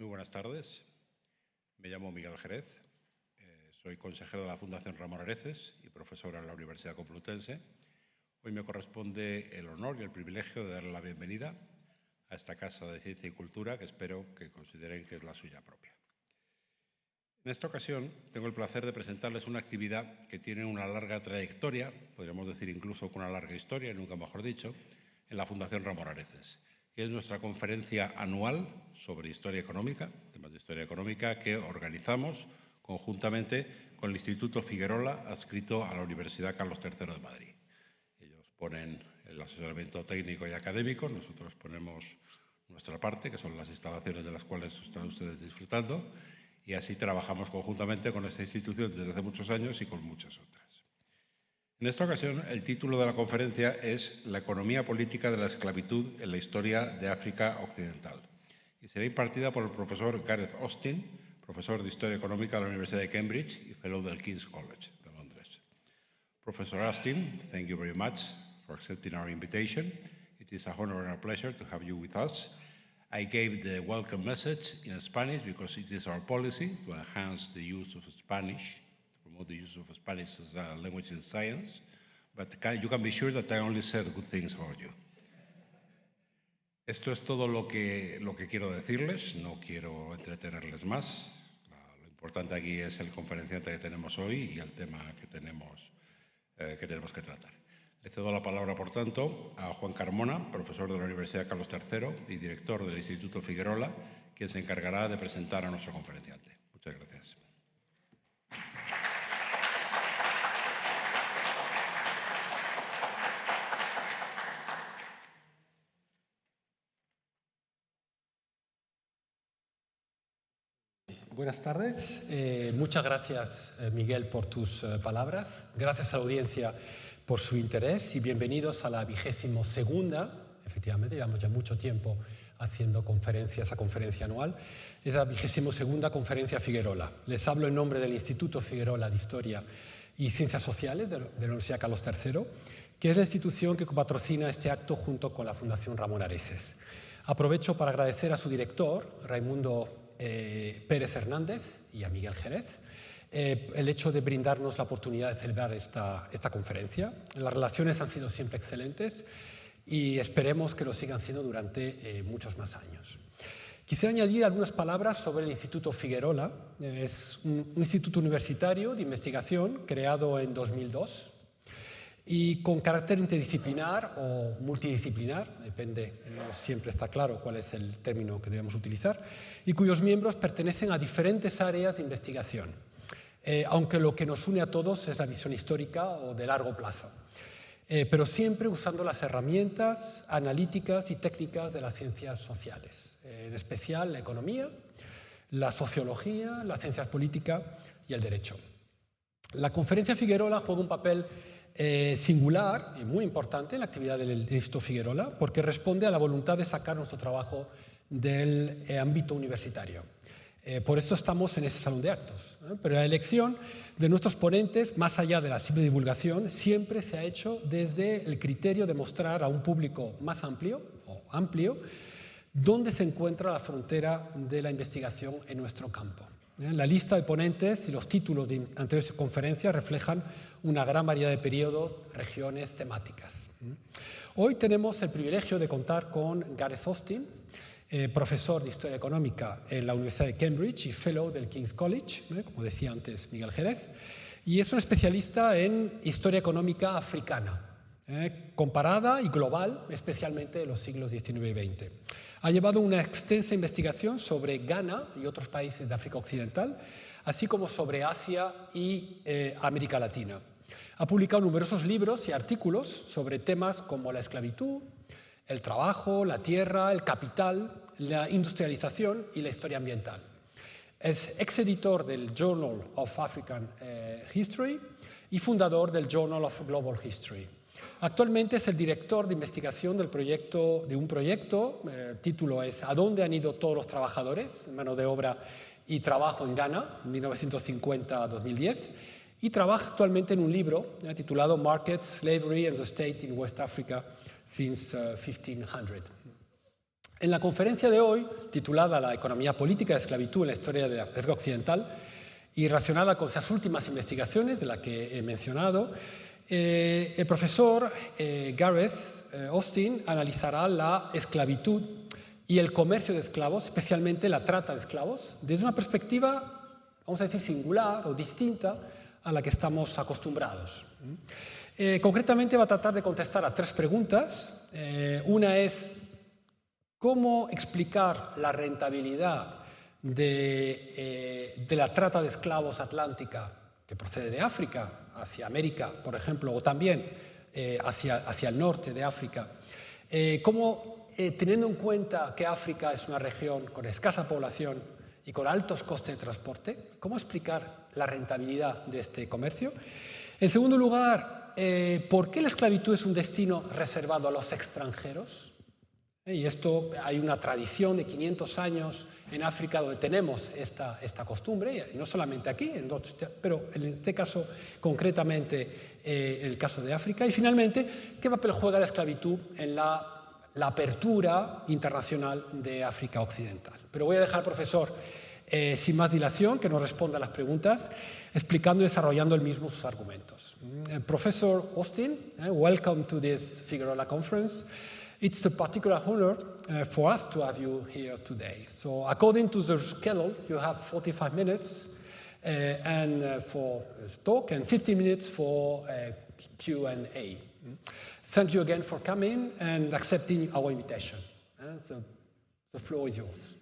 Muy buenas tardes. Me llamo Miguel Jerez. Soy consejero de la Fundación Ramón Areces y profesor en la Universidad Complutense. Hoy me corresponde el honor y el privilegio de darle la bienvenida a esta casa de ciencia y cultura que espero que consideren que es la suya propia. En esta ocasión tengo el placer de presentarles una actividad que tiene una larga trayectoria, podríamos decir incluso con una larga historia, nunca mejor dicho, en la Fundación Ramón Areces, que es nuestra conferencia anual sobre historia económica, temas de historia económica, que organizamos conjuntamente con el Instituto Figuerola, adscrito a la Universidad Carlos III de Madrid. Ellos ponen el asesoramiento técnico y académico, nosotros ponemos nuestra parte, que son las instalaciones de las cuales están ustedes disfrutando, y así trabajamos conjuntamente con esta institución desde hace muchos años y con muchas otras. En esta ocasión, el título de la conferencia es La economía política de la esclavitud en la historia de África Occidental y será impartida por el profesor Gareth Austin, profesor de Historia Económica de la Universidad de Cambridge y fellow del King's College de Londres. Professor Austin, thank you very much for accepting our invitation. It is a honor and a pleasure to have you with us. I gave the welcome message in Spanish because it is our policy to enhance the use of Spanish, to promote the use of Spanish as a language in science, but you can be sure that I only said good things about you. Esto es todo lo que quiero decirles, no quiero entretenerles más. Lo importante aquí es el conferenciante que tenemos hoy y el tema que tenemos que tratar. Le cedo la palabra, por tanto, a Juan Carmona, profesor de la Universidad Carlos III y director del Instituto Figuerola, quien se encargará de presentar a nuestro conferenciante. Muchas gracias. Buenas tardes. Muchas gracias, Miguel, por tus palabras. Gracias a la audiencia por su interés y bienvenidos a la 22ª, efectivamente, llevamos ya mucho tiempo haciendo conferencia anual, es la 22ª Conferencia Figuerola. Les hablo en nombre del Instituto Figuerola de Historia y Ciencias Sociales de la Universidad Carlos III, que es la institución que patrocina este acto junto con la Fundación Ramón Areces. Aprovecho para agradecer a su director, Raimundo Pérez Hernández, y a Miguel Jerez, el hecho de brindarnos la oportunidad de celebrar esta conferencia. Las relaciones han sido siempre excelentes y esperemos que lo sigan siendo durante muchos más años. Quisiera añadir algunas palabras sobre el Instituto Figuerola. Es un instituto universitario de investigación creado en 2002 y con carácter interdisciplinar o multidisciplinar, depende, no siempre está claro cuál es el término que debemos utilizar, y cuyos miembros pertenecen a diferentes áreas de investigación, aunque lo que nos une a todos es la visión histórica o de largo plazo, pero siempre usando las herramientas analíticas y técnicas de las ciencias sociales, en especial la economía, la sociología, las ciencias políticas y el derecho. La Conferencia Figuerola juega un papel singular y muy importante en la actividad del Instituto Figuerola porque responde a la voluntad de sacar nuestro trabajo del ámbito universitario. Por eso estamos en este salón de actos. Pero la elección de nuestros ponentes, más allá de la simple divulgación, siempre se ha hecho desde el criterio de mostrar a un público más amplio o amplio dónde se encuentra la frontera de la investigación en nuestro campo. La lista de ponentes y los títulos de anteriores conferencias reflejan una gran variedad de periodos, regiones, temáticas. Hoy tenemos el privilegio de contar con Gareth Austin, profesor de Historia Económica en la Universidad de Cambridge y fellow del King's College, como decía antes Miguel Jerez, y es un especialista en historia económica africana, comparada y global, especialmente en los siglos XIX y XX. Ha llevado una extensa investigación sobre Ghana y otros países de África Occidental, así como sobre Asia y América Latina. Ha publicado numerosos libros y artículos sobre temas como la esclavitud, el trabajo, la tierra, el capital, la industrialización y la historia ambiental. Es exeditor del Journal of African History y fundador del Journal of Global History. Actualmente es el director de investigación de un proyecto, el título es ¿A dónde han ido todos los trabajadores? Mano de obra y trabajo en Ghana, 1950-2010, y trabaja actualmente en un libro titulado Markets, Slavery and the State in West Africa since 1500. En la conferencia de hoy, titulada La economía política de esclavitud en la historia de África Occidental, y relacionada con esas últimas investigaciones de las que he mencionado, el profesor Gareth Austin analizará la esclavitud y el comercio de esclavos, especialmente la trata de esclavos, desde una perspectiva, vamos a decir, singular o distinta a la que estamos acostumbrados. Concretamente va a tratar de contestar a 3 preguntas. Una es, ¿cómo explicar la rentabilidad de la trata de esclavos atlántica que procede de África hacia América, por ejemplo, o también hacia el norte de África? ¿Cómo, teniendo en cuenta que África es una región con escasa población y con altos costes de transporte, cómo explicar la rentabilidad de este comercio? En segundo lugar, ¿por qué la esclavitud es un destino reservado a los extranjeros? Y esto, hay una tradición de 500 años en África donde tenemos esta costumbre, y no solamente aquí, pero en este caso concretamente en el caso de África. Y finalmente, ¿qué papel juega la esclavitud en la apertura internacional de África Occidental? Pero voy a dejar al profesor, sin más dilación, que nos responda a las preguntas, explicando y desarrollando él mismo sus argumentos. Professor Austin, welcome to this Figuerola conference. It's a particular honor for us to have you here today. So according to the schedule, you have 45 minutes for talk and 15 minutes for Q&A. Thank you again for coming and accepting our invitation. So the floor is yours.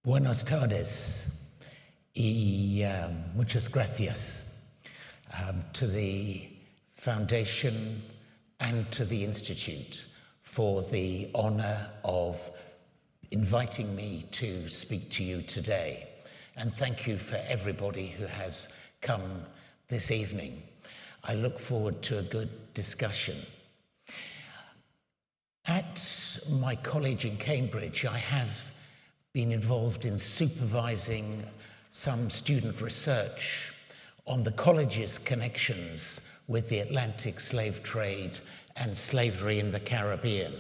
Buenas tardes y muchas gracias to the Foundation and to the Institute for the honor of inviting me to speak to you today. And thank you for everybody who has come this evening. I look forward to a good discussion. At my college in Cambridge, I have been involved in supervising some student research on the college's connections with the Atlantic slave trade and slavery in the Caribbean.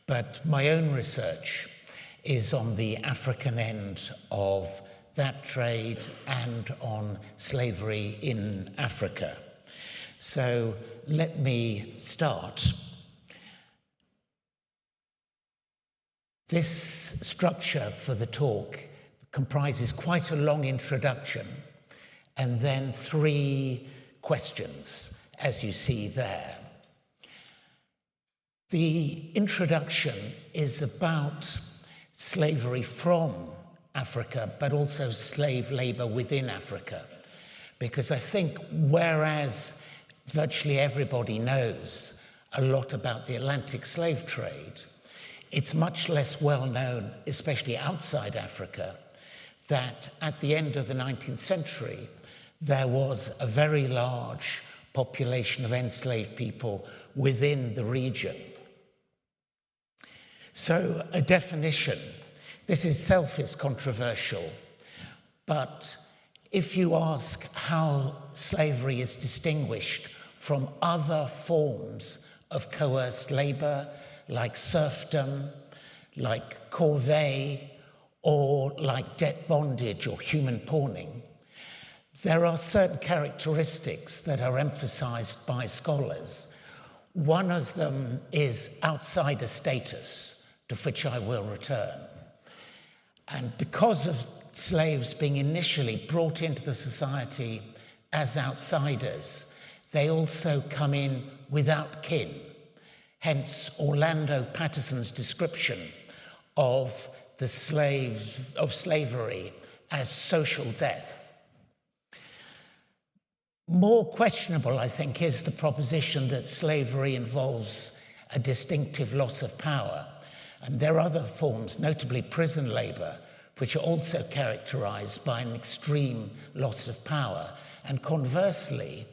But my own research is on the African end of that trade and on slavery in Africa. So let me start. This structure for the talk comprises quite a long introduction and then 3 questions, as you see there. The introduction is about slavery from Africa, but also slave labor within Africa, because I think whereas virtually everybody knows a lot about the Atlantic slave trade, it's much less well known, especially outside Africa, that at the end of the 19th century, there was a very large population of enslaved people within the region. So a definition, this itself is controversial, but if you ask how slavery is distinguished from other forms of coerced labor, like serfdom, like corvée, or like debt bondage or human pawning, there are certain characteristics that are emphasized by scholars. One of them is outsider status, to which I will return. And because of slaves being initially brought into the society as outsiders, they also come in without kin. Hence, Orlando Patterson's description of slavery as social death. More questionable, I think, is the proposition that slavery involves a distinctive loss of power. And there are other forms, notably prison labor, which are also characterized by an extreme loss of power. And conversely,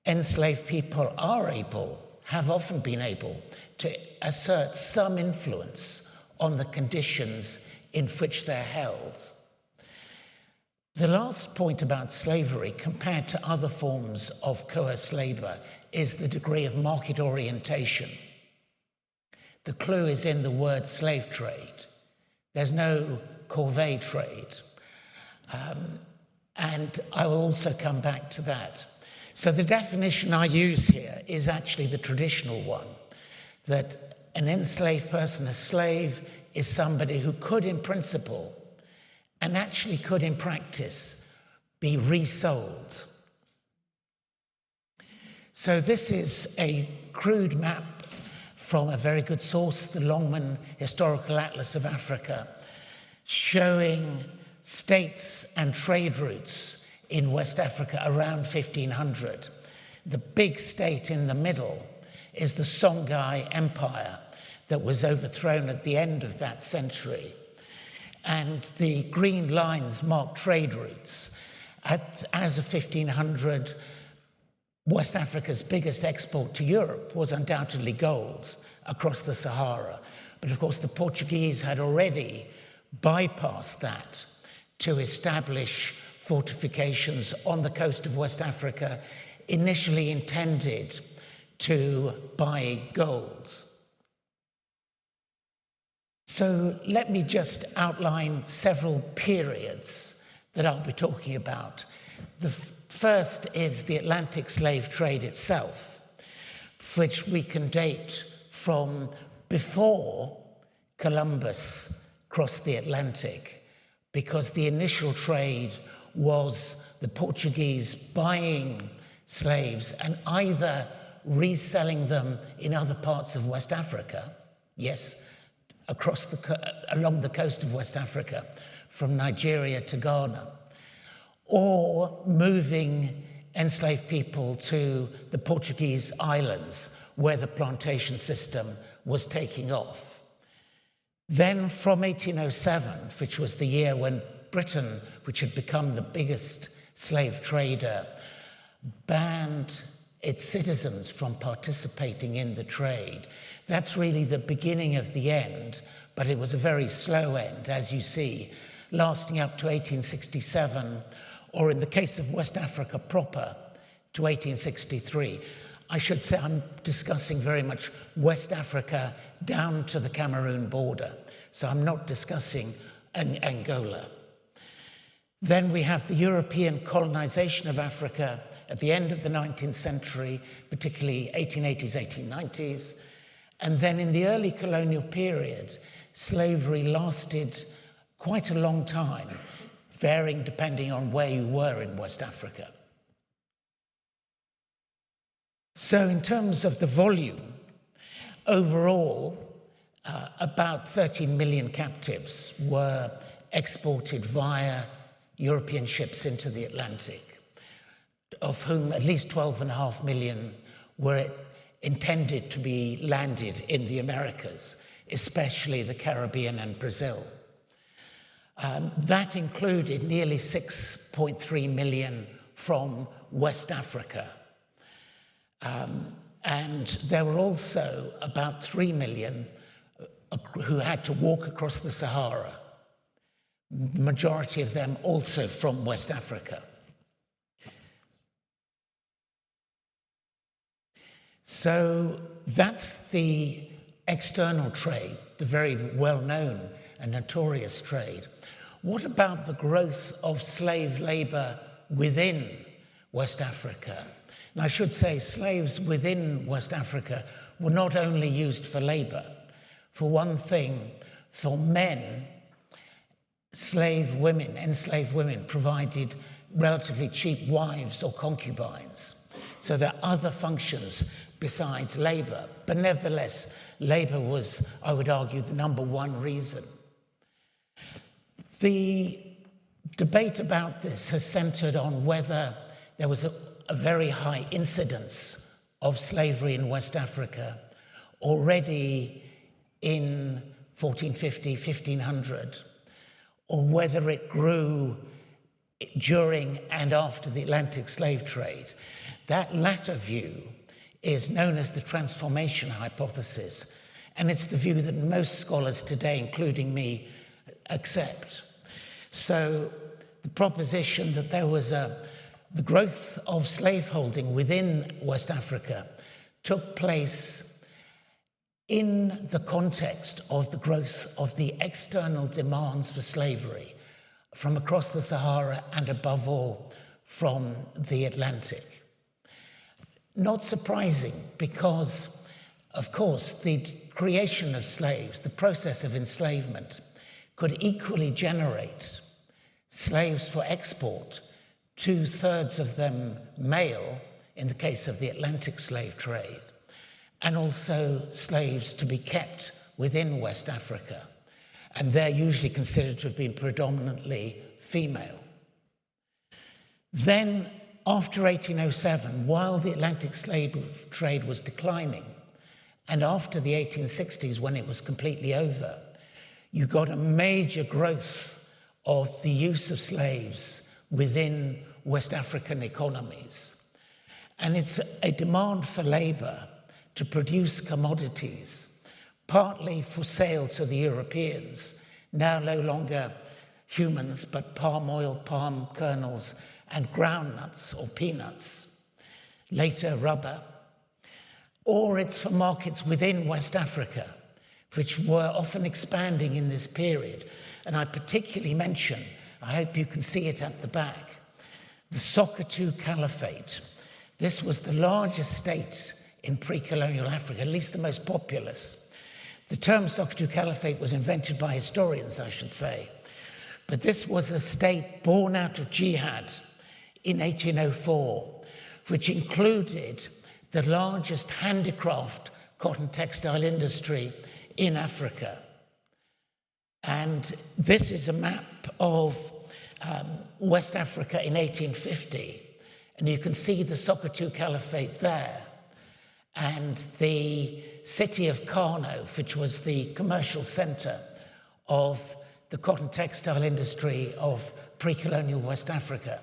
enslaved people have often been able to assert some influence on the conditions in which they're held. The last point about slavery, compared to other forms of coerced labor, is the degree of market orientation. The clue is in the word slave trade. There's no corvée trade. And I will also come back to that. So the definition I use here is actually the traditional one, that an enslaved person, a slave, is somebody who could in principle, and actually could in practice, be resold. So this is a crude map from a very good source, the Longman Historical Atlas of Africa, showing states and trade routes in West Africa around 1500. The big state in the middle is the Songhai Empire that was overthrown at the end of that century. And the green lines mark trade routes. As of 1500, West Africa's biggest export to Europe was undoubtedly gold across the Sahara. But of course, the Portuguese had already bypassed that to establish fortifications on the coast of West Africa, initially intended to buy gold. So let me just outline several periods that I'll be talking about. The first is the Atlantic slave trade itself, which we can date from before Columbus crossed the Atlantic, because the initial trade was the Portuguese buying slaves and either reselling them in other parts of West Africa, yes, along the coast of West Africa, from Nigeria to Ghana, or moving enslaved people to the Portuguese islands, where the plantation system was taking off. Then from 1807, which was the year when Britain, which had become the biggest slave trader, banned its citizens from participating in the trade. That's really the beginning of the end, but it was a very slow end, as you see, lasting up to 1867, or in the case of West Africa proper, to 1863. I should say I'm discussing very much West Africa down to the Cameroon border, so I'm not discussing Angola. Then we have the European colonization of Africa at the end of the 19th century, particularly 1880s, 1890s. And then in the early colonial period, slavery lasted quite a long time, varying depending on where you were in West Africa. So in terms of the volume, overall, about 13 million captives were exported via European ships into the Atlantic, of whom at least 12.5 million were intended to be landed in the Americas, especially the Caribbean and Brazil. That included nearly 6.3 million from West Africa. And there were also about 3 million who had to walk across the Sahara, majority of them also from West Africa. So that's the external trade, the very well-known and notorious trade. What about the growth of slave labor within West Africa? And I should say slaves within West Africa were not only used for labor. For one thing, for men, enslaved women provided relatively cheap wives or concubines. So there are other functions besides labor. But nevertheless, labor was, I would argue, the number one reason. The debate about this has centered on whether there was a very high incidence of slavery in West Africa already in 1450, 1500, or whether it grew during and after the Atlantic slave trade. That latter view is known as the transformation hypothesis, and it's the view that most scholars today, including me, accept. So the proposition that there was the growth of slaveholding within West Africa took place in the context of the growth of the external demands for slavery from across the Sahara and above all from the Atlantic. Not surprising because, of course, the creation of slaves, the process of enslavement, could equally generate slaves for export, 2/3 of them male in the case of the Atlantic slave trade, and also slaves to be kept within West Africa. And they're usually considered to have been predominantly female. Then, after 1807, while the Atlantic slave trade was declining, and after the 1860s, when it was completely over, you got a major growth of the use of slaves within West African economies. And it's a demand for labor to produce commodities, partly for sale to the Europeans, now no longer humans, but palm oil, palm kernels, and groundnuts or peanuts, later rubber. Or it's for markets within West Africa, which were often expanding in this period. And I particularly mention, I hope you can see it at the back, the Sokoto Caliphate. This was the largest state in pre-colonial Africa, at least the most populous. The term Sokoto Caliphate was invented by historians, I should say. But this was a state born out of jihad in 1804, which included the largest handicraft cotton textile industry in Africa. And this is a map of West Africa in 1850. And you can see the Sokoto Caliphate there. And the city of Kano, which was the commercial center of the cotton textile industry of pre-colonial West Africa,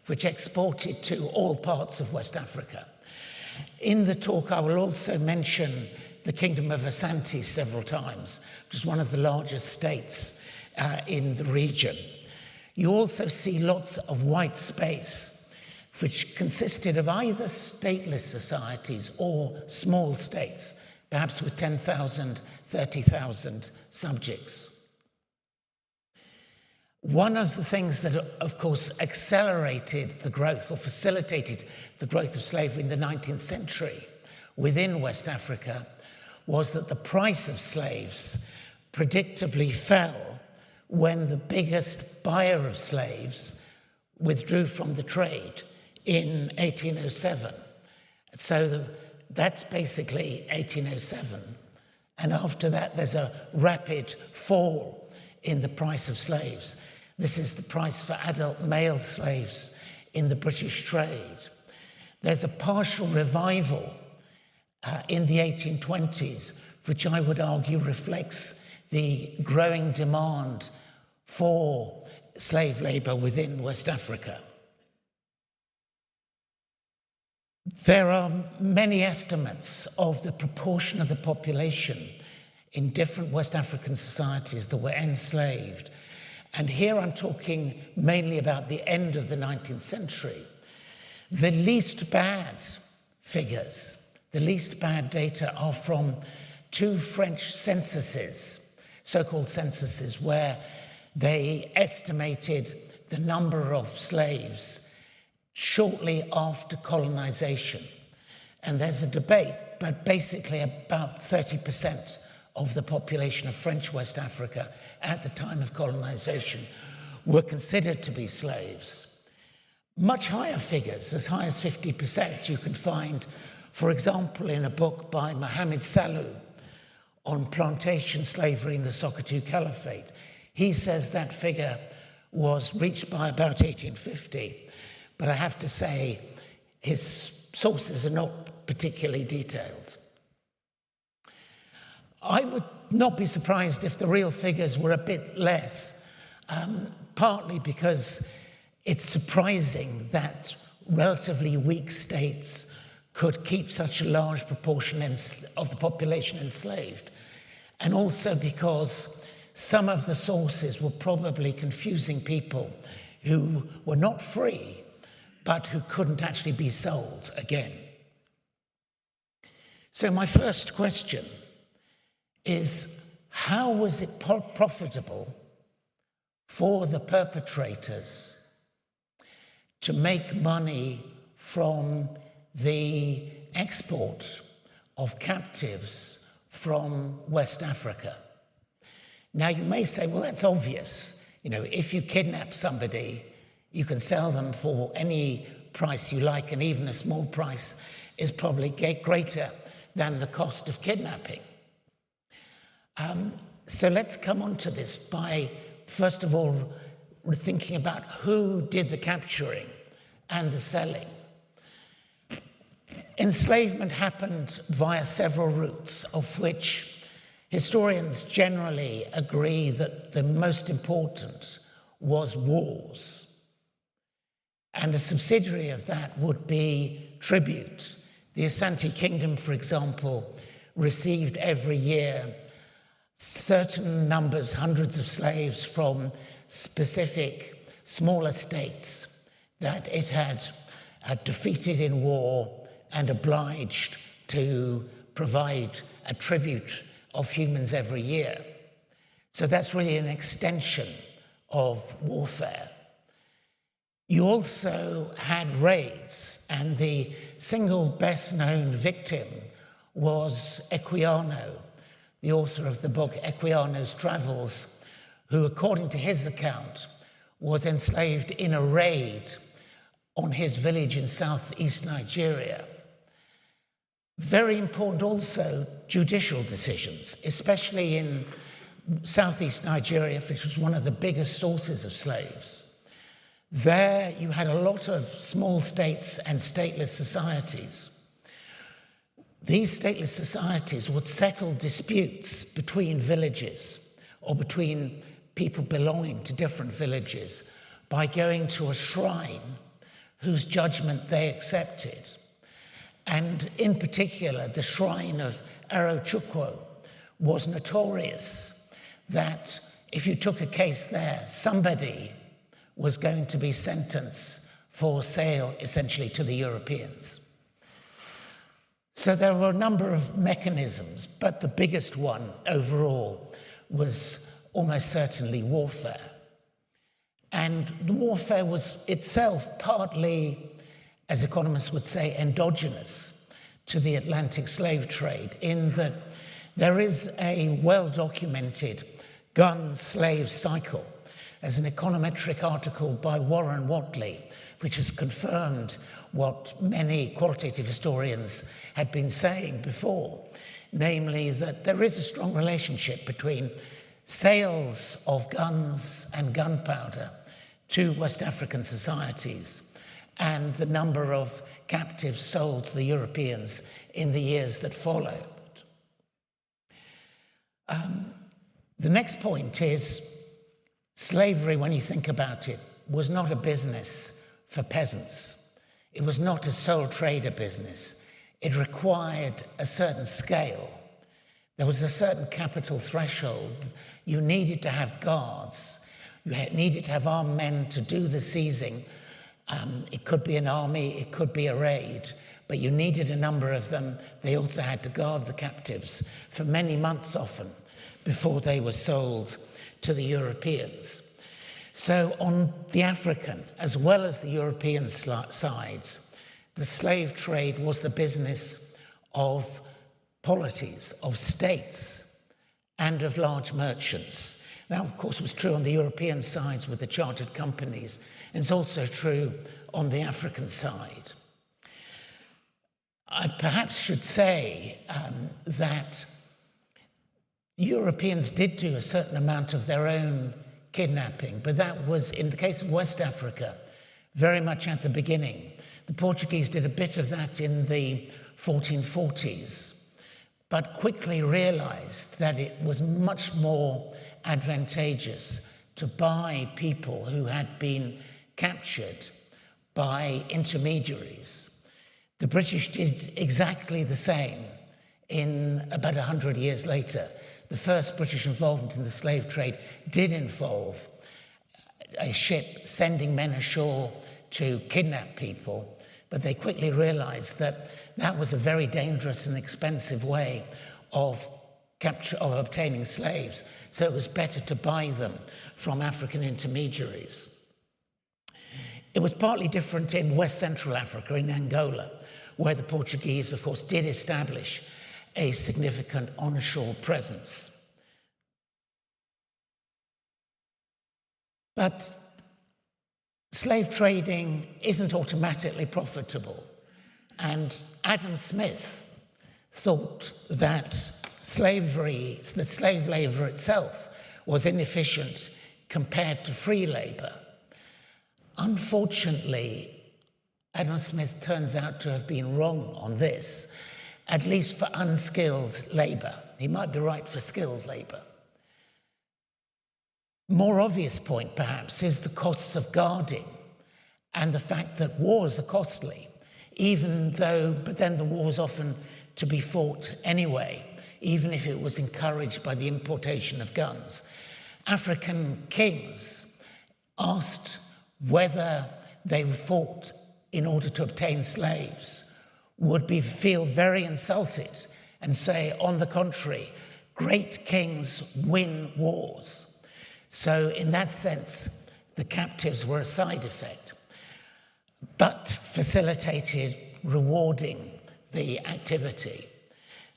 which exported to all parts of West Africa. In the talk, I will also mention the Kingdom of Asante several times, which is one of the largest states in the region. You also see lots of white space, which consisted of either stateless societies or small states, perhaps with 10,000, 30,000 subjects. One of the things that, of course, accelerated the growth or facilitated the growth of slavery in the 19th century within West Africa was that the price of slaves predictably fell when the biggest buyer of slaves withdrew from the trade in 1807. So that's basically 1807. And after that, there's a rapid fall in the price of slaves. This is the price for adult male slaves in the British trade. There's a partial revival in the 1820s, which I would argue reflects the growing demand for slave labor within West Africa. There are many estimates of the proportion of the population in different West African societies that were enslaved. And here I'm talking mainly about the end of the 19th century. The least bad figures, the least bad data are from 2 French censuses, so-called censuses, where they estimated the number of slaves shortly after colonization. And there's a debate, but basically about 30% of the population of French West Africa at the time of colonization were considered to be slaves. Much higher figures, as high as 50%, you can find, for example, in a book by Mohamed Salou on plantation slavery in the Sokoto Caliphate. He says that figure was reached by about 1850, but I have to say his sources are not particularly detailed. I would not be surprised if the real figures were a bit less, partly because it's surprising that relatively weak states could keep such a large proportion of the population enslaved, and also because some of the sources were probably confusing people who were not free, but who couldn't actually be sold again. So my first question is, how was it profitable for the perpetrators to make money from the export of captives from West Africa? Now you may say, well, that's obvious. You know, if you kidnap somebody, you can sell them for any price you like, and even a small price is probably greater than the cost of kidnapping. So let's come on to this by, first of all, thinking about who did the capturing and the selling. Enslavement happened via several routes, of which historians generally agree that the most important was wars. And a subsidiary of that would be tribute. The Asante Kingdom, for example, received every year certain numbers, hundreds of slaves from specific smaller states that it had defeated in war and obliged to provide a tribute of humans every year. So that's really an extension of warfare. You also had raids, and the single best-known victim was Equiano, the author of the book Equiano's Travels, who, according to his account, was enslaved in a raid on his village in southeast Nigeria. Very important also, judicial decisions, especially in southeast Nigeria, which was one of the biggest sources of slaves. There you had a lot of small states and stateless societies. These stateless societies would settle disputes between villages or between people belonging to different villages by going to a shrine whose judgment they accepted. And in particular, the shrine of Arochukwu was notorious that if you took a case there, somebody was going to be sentenced for sale, essentially, to the Europeans. So there were a number of mechanisms, but the biggest one overall was almost certainly warfare. And the warfare was itself partly, as economists would say, endogenous to the Atlantic slave trade, in that there is a well-documented gun-slave cycle. There's an econometric article by Warren Whatley, which has confirmed what many qualitative historians had been saying before, namely that there is a strong relationship between sales of guns and gunpowder to West African societies and the number of captives sold to the Europeans in the years that followed. The next point is slavery, when you think about it, was not a business for peasants. It was not a sole trader business. It required a certain scale. There was a certain capital threshold. You needed to have guards. You needed to have armed men to do the seizing. It could be an army, it could be a raid, but you needed a number of them. They also had to guard the captives for many months often before they were sold to the Europeans. So on the African as well as the European sides, the slave trade was the business of polities, of states, and of large merchants. That, of course, was true on the European sides with the chartered companies, and it's also true on the African side. I perhaps should say that Europeans did do a certain amount of their own kidnapping, but that was, in the case of West Africa, very much at the beginning. The Portuguese did a bit of that in the 1440s, but quickly realized that it was much more advantageous to buy people who had been captured by intermediaries. The British did exactly the same in about 100 years later. The first British involvement in the slave trade did involve a ship sending men ashore to kidnap people, but they quickly realized that that was a very dangerous and expensive way of obtaining slaves, so it was better to buy them from African intermediaries. It was partly different in West Central Africa, in Angola, where the Portuguese, of course, did establish a significant onshore presence. But slave trading isn't automatically profitable, and Adam Smith thought that slave labor itself was inefficient compared to free labor. Unfortunately, Adam Smith turns out to have been wrong on this, at least for unskilled labor. He might be right for skilled labor. More obvious point, perhaps, is the costs of guarding and the fact that wars are costly, but then the wars often to be fought anyway, even if it was encouraged by the importation of guns. African kings asked whether they fought in order to obtain slaves would feel very insulted and say, on the contrary, great kings win wars. So in that sense, the captives were a side effect, but facilitated rewarding the activity.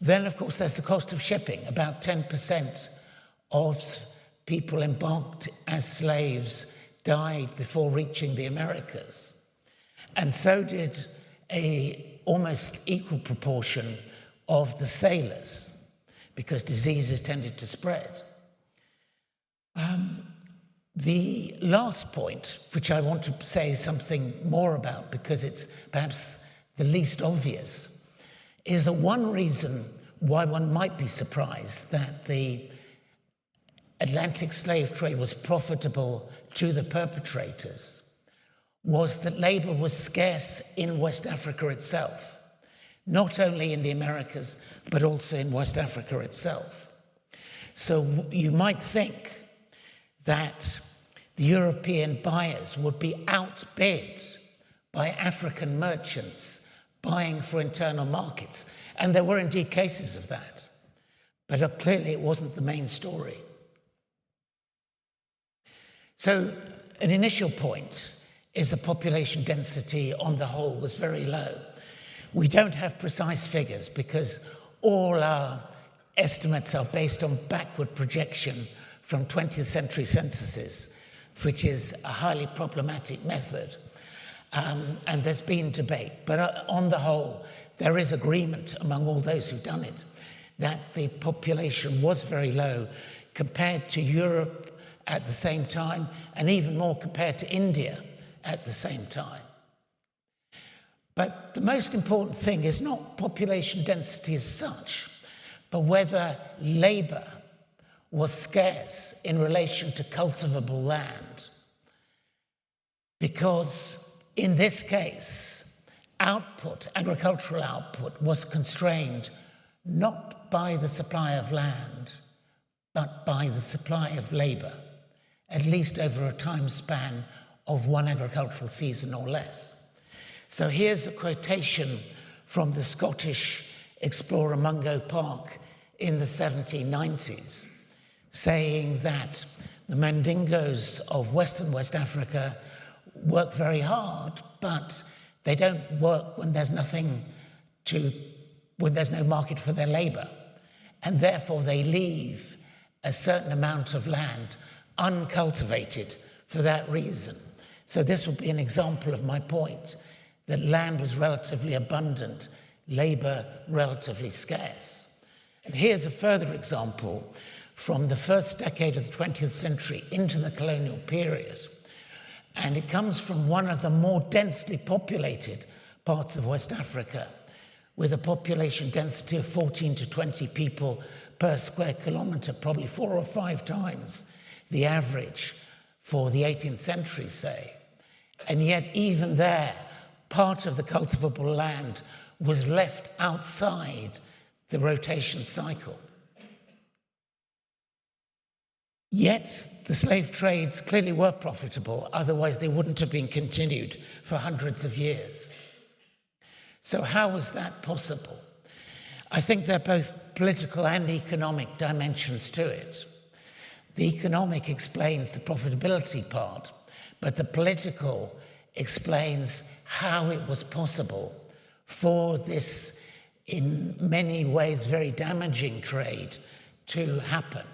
Then, of course, there's the cost of shipping. About 10% of people embarked as slaves died before reaching the Americas. And so did an almost equal proportion of the sailors, because diseases tended to spread. The last point, which I want to say something more about because it's perhaps the least obvious, is that one reason why one might be surprised that the Atlantic slave trade was profitable to the perpetrators was that labor was scarce in West Africa itself, not only in the Americas, but also in West Africa itself. So you might think that the European buyers would be outbid by African merchants buying for internal markets. And there were indeed cases of that. But clearly it wasn't the main story. So an initial point is the population density on the whole was very low. We don't have precise figures because all our estimates are based on backward projection from 20th century censuses, which is a highly problematic method. And there's been debate. But on the whole, there is agreement among all those who've done it that the population was very low compared to Europe at the same time, and even more compared to India at the same time. But the most important thing is not population density as such, but whether labor was scarce in relation to cultivable land. Because in this case, agricultural output was constrained not by the supply of land, but by the supply of labor, at least over a time span of one agricultural season or less. So here's a quotation from the Scottish explorer Mungo Park in the 1790s, saying that the Mandingos of Western West Africa work very hard, but they don't work when there's no market for their labor. And therefore they leave a certain amount of land uncultivated for that reason. So this would be an example of my point, that land was relatively abundant, labor relatively scarce. And here's a further example from the first decade of the 20th century into the colonial period. And it comes from one of the more densely populated parts of West Africa, with a population density of 14 to 20 people per square kilometer, probably 4 or 5 times the average for the 18th century, say. And yet, even there, part of the cultivable land was left outside the rotation cycle. Yet the slave trades clearly were profitable, otherwise they wouldn't have been continued for hundreds of years. So how was that possible? I think there are both political and economic dimensions to it. The economic explains the profitability part, but the political explains how it was possible for this, in many ways, very damaging trade to happen.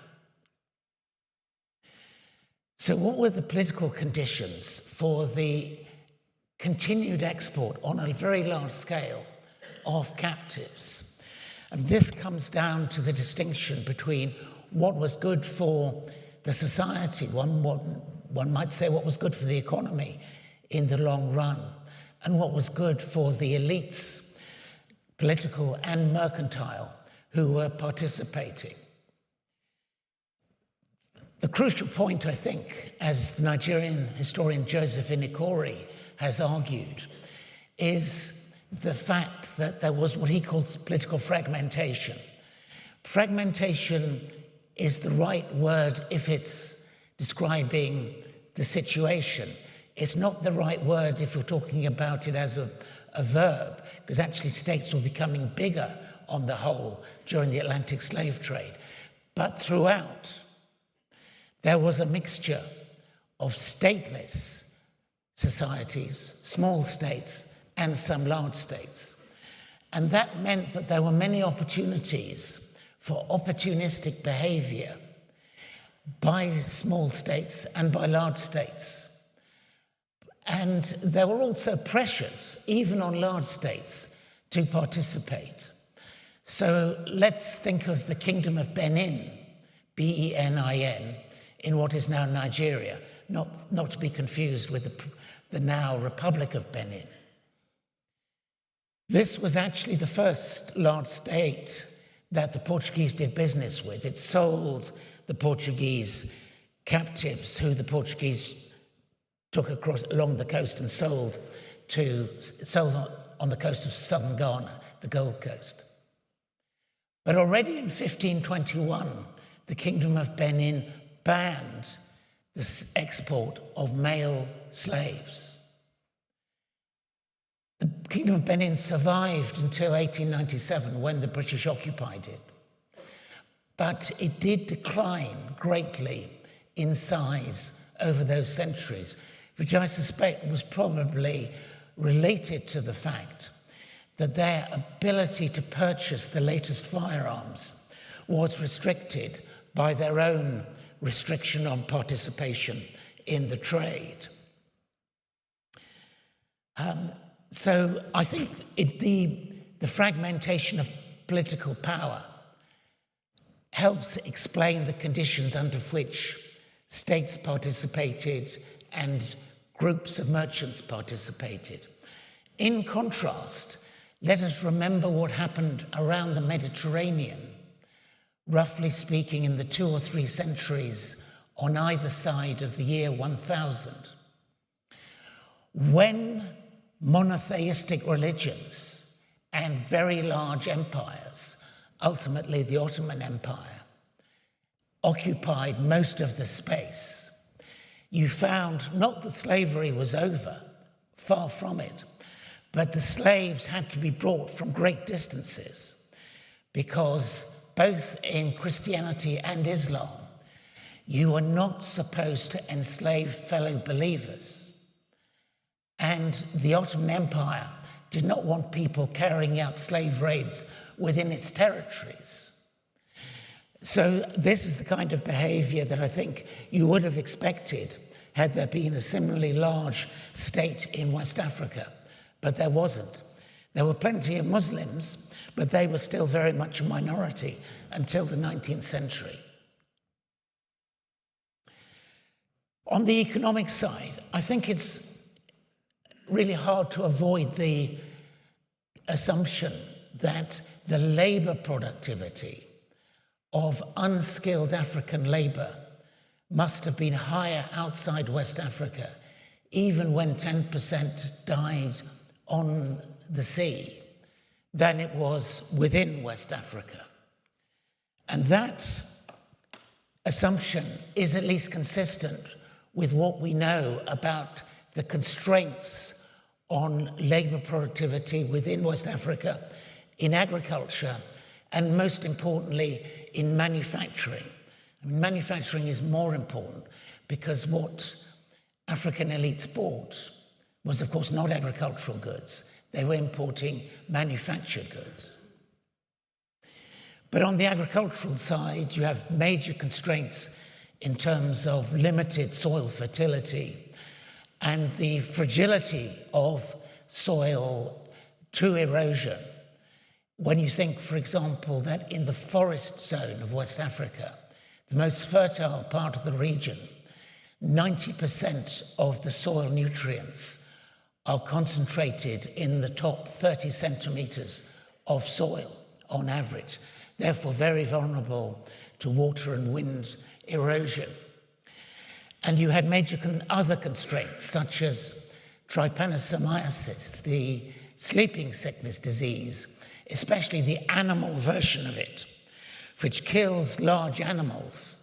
So what were the political conditions for the continued export on a very large scale of captives? And this comes down to the distinction between what was good for the society, one might say what was good for the economy in the long run, and what was good for the elites, political and mercantile, who were participating. The crucial point, I think, as the Nigerian historian Joseph Inikori has argued, is the fact that there was what he calls political fragmentation. Fragmentation is the right word if it's describing the situation. It's not the right word if you're talking about it as a verb, because actually states were becoming bigger on the whole during the Atlantic slave trade. But throughout, there was a mixture of stateless societies, small states, and some large states. And that meant that there were many opportunities for opportunistic behavior by small states and by large states. And there were also pressures, even on large states, to participate. So let's think of the Kingdom of Benin, B-E-N-I-N, in what is now Nigeria, not to be confused with the now Republic of Benin. This was actually the first large state that the Portuguese did business with. It sold the Portuguese captives, who the Portuguese took across along the coast and sold on the coast of southern Ghana, the Gold Coast. But already in 1521, the Kingdom of Benin banned the export of male slaves. The Kingdom of Benin survived until 1897, when the British occupied it. But it did decline greatly in size over those centuries, which I suspect was probably related to the fact that their ability to purchase the latest firearms was restricted by their own restriction on participation in the trade. So I think the fragmentation of political power helps explain the conditions under which states participated and groups of merchants participated. In contrast, let us remember what happened around the Mediterranean, roughly speaking, in the 2 or 3 centuries on either side of the year 1000. When monotheistic religions and very large empires, ultimately the Ottoman Empire, occupied most of the space, you found not that slavery was over, far from it, but the slaves had to be brought from great distances, because both in Christianity and Islam, you were not supposed to enslave fellow believers. And the Ottoman Empire did not want people carrying out slave raids within its territories. So this is the kind of behavior that I think you would have expected had there been a similarly large state in West Africa, but there wasn't. There were plenty of Muslims, but they were still very much a minority until the 19th century. On the economic side, I think it's really hard to avoid the assumption that the labor productivity of unskilled African labor must have been higher outside West Africa, even when 10% died on the sea, than it was within West Africa. And that assumption is at least consistent with what we know about the constraints on labor productivity within West Africa, in agriculture, and most importantly, in manufacturing. I mean, manufacturing is more important because what African elites bought was, of course, not agricultural goods. They were importing manufactured goods. But on the agricultural side, you have major constraints in terms of limited soil fertility and the fragility of soil to erosion. When you think, for example, that in the forest zone of West Africa, the most fertile part of the region, 90% of the soil nutrients are concentrated in the top 30 centimeters of soil on average, therefore very vulnerable to water and wind erosion. And you had major other constraints, such as trypanosomiasis, the sleeping sickness disease, especially the animal version of it, which kills large animals.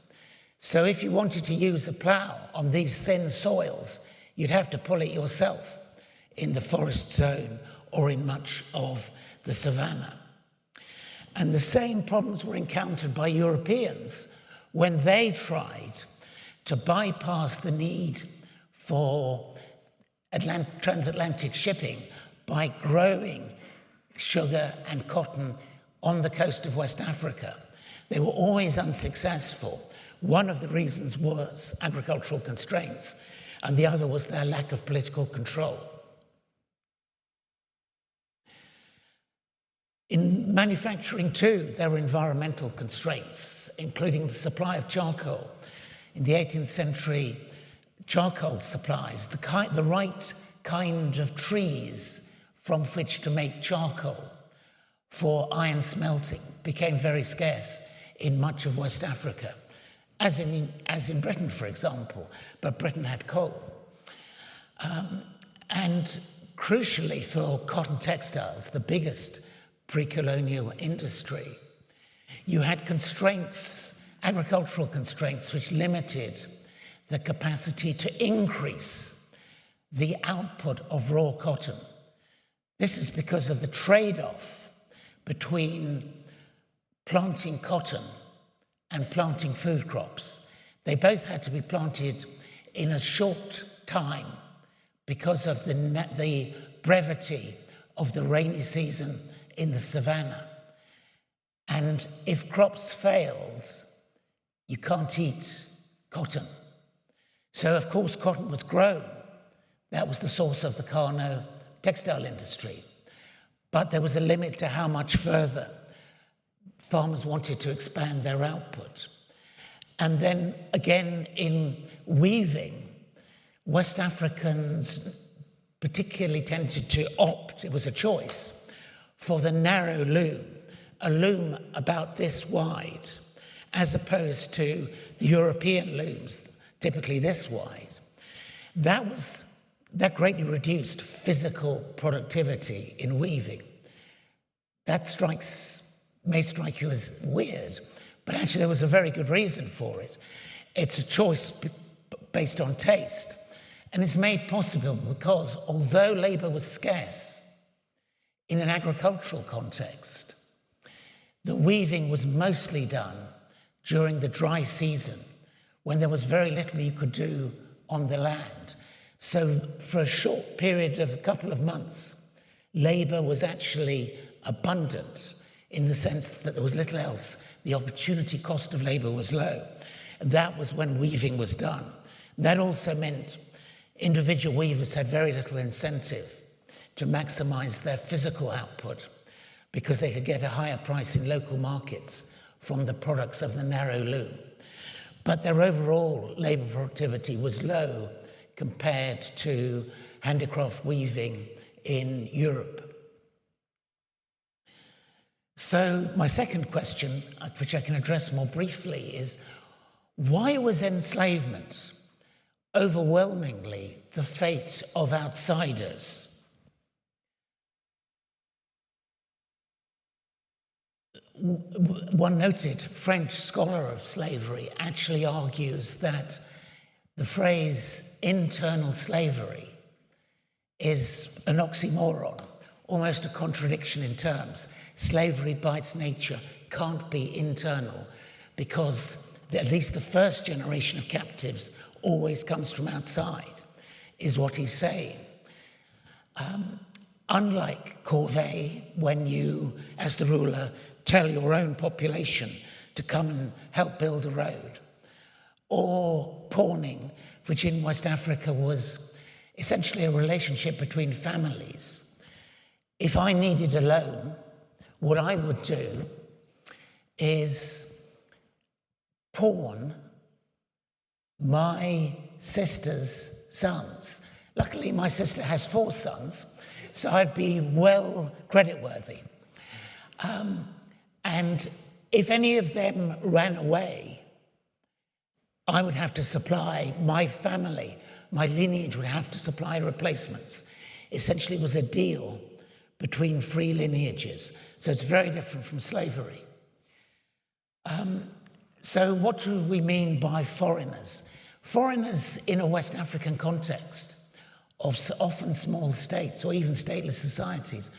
So if you wanted to use a plow on these thin soils, you'd have to pull it yourself in the forest zone or in much of the savannah. And the same problems were encountered by Europeans when they tried to bypass the need for transatlantic shipping by growing sugar and cotton on the coast of West Africa. They were always unsuccessful. One of the reasons was agricultural constraints, and the other was their lack of political control. In manufacturing, too, there were environmental constraints, including the supply of charcoal. In the 18th century, charcoal supplies, the right kind of trees from which to make charcoal for iron smelting, became very scarce in much of West Africa, as in Britain, for example, but Britain had coal. And crucially for cotton textiles, the biggest pre-colonial industry, you had constraints, agricultural constraints, which limited the capacity to increase the output of raw cotton. This is because of the trade-off between planting cotton and planting food crops. They both had to be planted in a short time because of the brevity of the rainy season in the savannah. And if crops failed, you can't eat cotton. So, of course, cotton was grown. That was the source of the Kano textile industry. But there was a limit to how much further farmers wanted to expand their output. And then again in weaving, West Africans particularly tended to opt, it was a choice, for the narrow loom, a loom about this wide, as opposed to the European looms, typically this wide. That greatly reduced physical productivity in weaving. That may strike you as weird, but actually there was a very good reason for it. It's a choice based on taste, and it's made possible because although labor was scarce in an agricultural context, the weaving was mostly done during the dry season when there was very little you could do on the land. So for a short period of a couple of months, labor was actually abundant in the sense that there was little else. The opportunity cost of labor was low. And that was when weaving was done. That also meant individual weavers had very little incentive to maximize their physical output because they could get a higher price in local markets from the products of the narrow loom. But their overall labor productivity was low compared to handicraft weaving in Europe. So my second question, which I can address more briefly, is why was enslavement overwhelmingly the fate of outsiders? one noted French scholar of slavery actually argues that the phrase internal slavery is an oxymoron, almost a contradiction in terms. Slavery by its nature can't be internal because at least the first generation of captives always comes from outside, is what he's saying. Unlike corvée, when you, as the ruler, tell your own population to come and help build a road, or pawning, which in West Africa was essentially a relationship between families. If I needed a loan, what I would do is pawn my sister's sons. Luckily, my sister has 4 sons, so I'd be well creditworthy. And if any of them ran away, I would have to supply my family, my lineage would have to supply replacements. Essentially, it was a deal between free lineages. So it's very different from slavery. So what do we mean by foreigners? Foreigners in a West African context of often small states or even stateless societies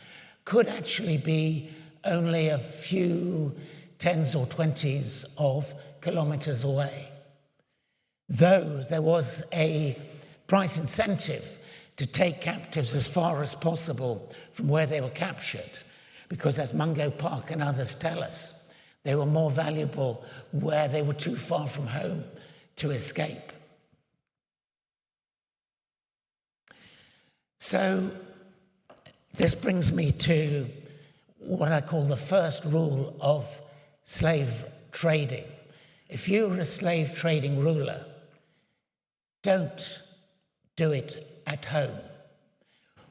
could actually be only a few tens or 20s of kilometers away. Though there was a price incentive to take captives as far as possible from where they were captured, because as Mungo Park and others tell us, they were more valuable where they were too far from home to escape. So this brings me to what I call the first rule of slave trading. If you're a slave trading ruler, don't do it at home.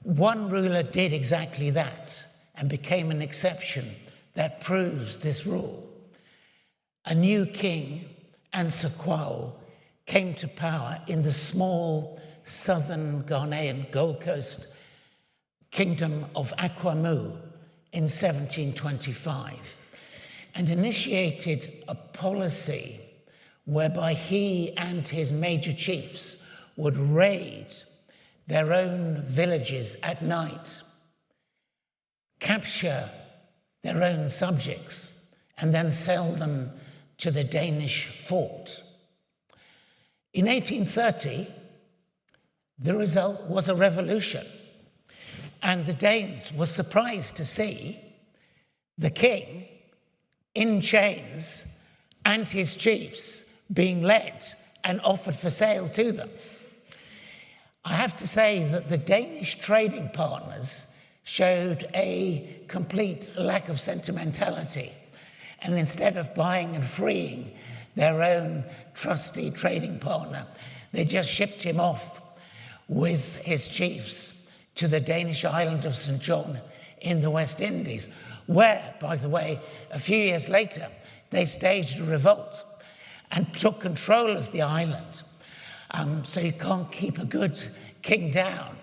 One ruler did exactly that and became an exception that proves this rule. A new king, Ansakwa, came to power in the small southern Ghanaian Gold Coast kingdom of Akwamu in 1725 and initiated a policy whereby he and his major chiefs would raid their own villages at night, capture their own subjects, and then sell them to the Danish fort. In 1830, the result was a revolution, and the Danes were surprised to see the king in chains and his chiefs being led and offered for sale to them. I have to say that the Danish trading partners showed a complete lack of sentimentality, and instead of buying and freeing their own trusty trading partner, they just shipped him off with his chiefs to the Danish island of St. John in the West Indies, where, by the way, a few years later, they staged a revolt and took control of the island. So you can't keep a good king down.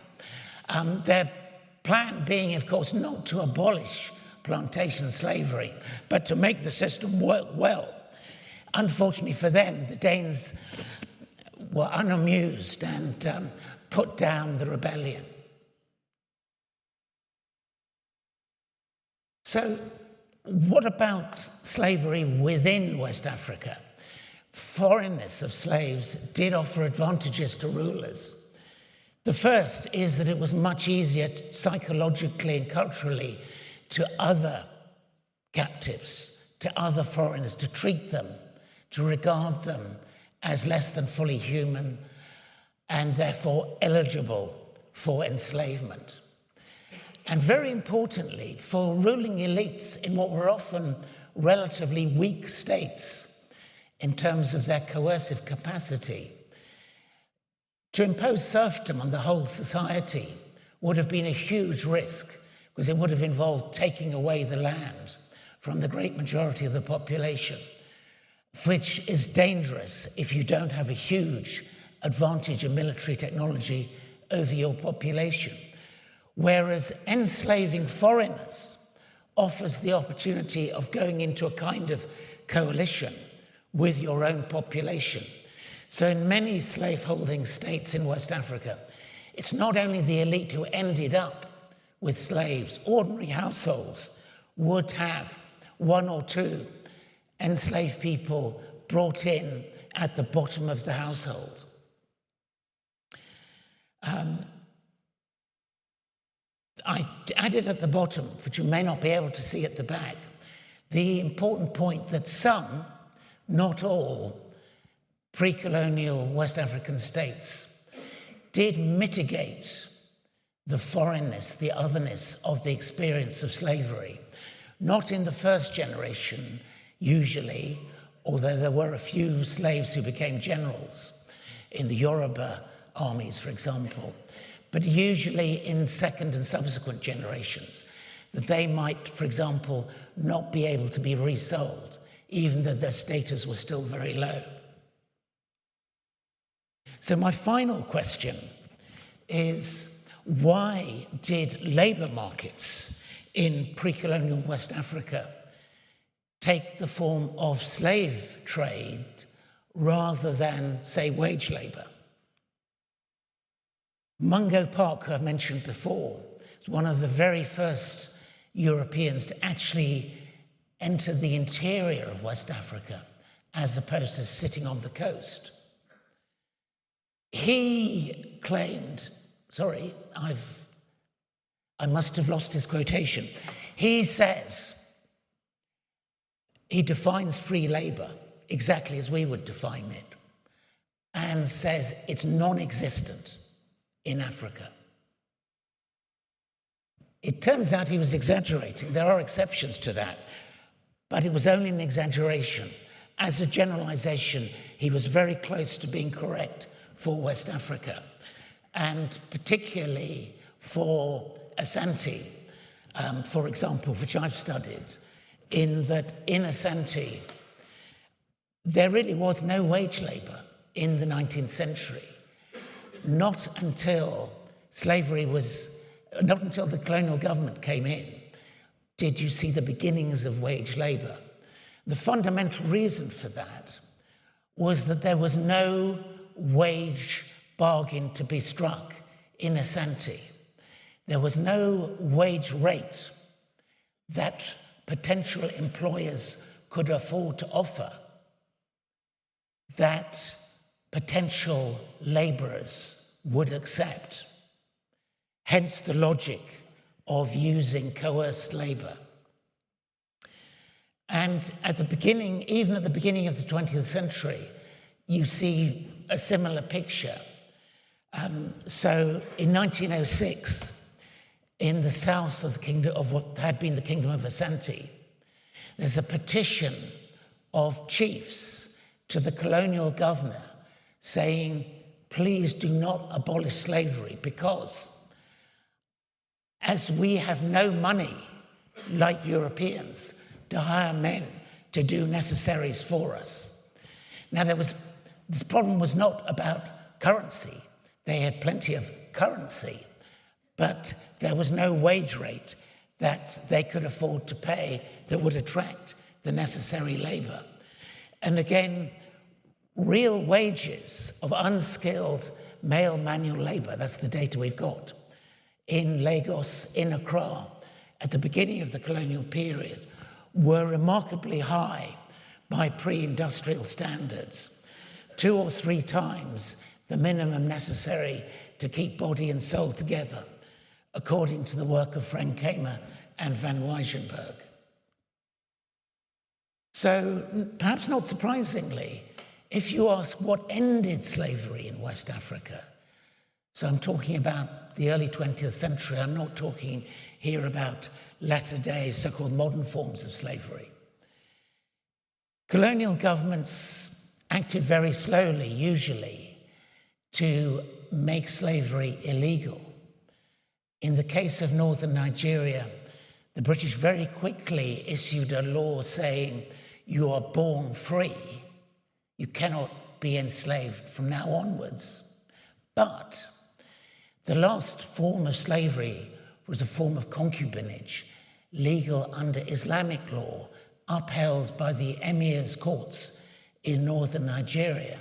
Their plan being, of course, not to abolish plantation slavery, but to make the system work well. Unfortunately for them, the Danes were unamused and put down the rebellion. So what about slavery within West Africa? Foreignness of slaves did offer advantages to rulers. The first is that it was much easier psychologically and culturally to other captives, to other foreigners, to treat them, to regard them as less than fully human and therefore eligible for enslavement. And very importantly, for ruling elites in what were often relatively weak states in terms of their coercive capacity, to impose serfdom on the whole society would have been a huge risk, because it would have involved taking away the land from the great majority of the population, which is dangerous if you don't have a huge advantage in military technology over your population. Whereas enslaving foreigners offers the opportunity of going into a kind of coalition with your own population. So in many slaveholding states in West Africa, it's not only the elite who ended up with slaves. Ordinary households would have one or two enslaved people brought in at the bottom of the household. I added at the bottom, which you may not be able to see at the back, the important point that some, not all, pre-colonial West African states did mitigate the foreignness, the otherness of the experience of slavery. Not in the first generation, usually, although there were a few slaves who became generals in the Yoruba armies, for example, but usually in second and subsequent generations, that they might, for example, not be able to be resold, even though their status was still very low. So my final question is, why did labor markets in pre-colonial West Africa take the form of slave trade rather than, say, wage labor? Mungo Park, who I mentioned before, was one of the very first Europeans to actually enter the interior of West Africa as opposed to sitting on the coast. He claimed, sorry, I must have lost his quotation. He says, he defines free labor exactly as we would define it, and says it's non-existent in Africa. It turns out he was exaggerating. There are exceptions to that, but it was only an exaggeration. As a generalization, he was very close to being correct for West Africa, and particularly for Asante, for example, which I've studied, in that in Asante, there really was no wage labor in the 19th century. Not until the colonial government came in, did you see the beginnings of wage labor. The fundamental reason for that was that there was no wage bargain to be struck in Asante. There was no wage rate that potential employers could afford to offer that potential laborers would accept. Hence the logic of using coerced labor. And at the beginning, even at the beginning of the 20th century, you see a similar picture. So in 1906, in the south of the kingdom of what had been the kingdom of Asante, there's a petition of chiefs to the colonial governor saying, please do not abolish slavery, because as we have no money, like Europeans, to hire men to do necessaries for us. Now, this problem was not about currency. They had plenty of currency, but there was no wage rate that they could afford to pay that would attract the necessary labor. And again, real wages of unskilled male manual labor, that's the data we've got, in Lagos, in Accra, at the beginning of the colonial period, were remarkably high by pre-industrial standards, 2 or 3 times the minimum necessary to keep body and soul together, according to the work of Frank Kramer and Van Weissenberg. So, perhaps not surprisingly, if you ask what ended slavery in West Africa, so I'm talking about the early 20th century, I'm not talking here about latter-day so-called modern forms of slavery. Colonial governments acted very slowly, usually, to make slavery illegal. In the case of northern Nigeria, the British very quickly issued a law saying, you are born free, you cannot be enslaved from now onwards. But the last form of slavery was a form of concubinage, legal under Islamic law, upheld by the Emir's courts in northern Nigeria,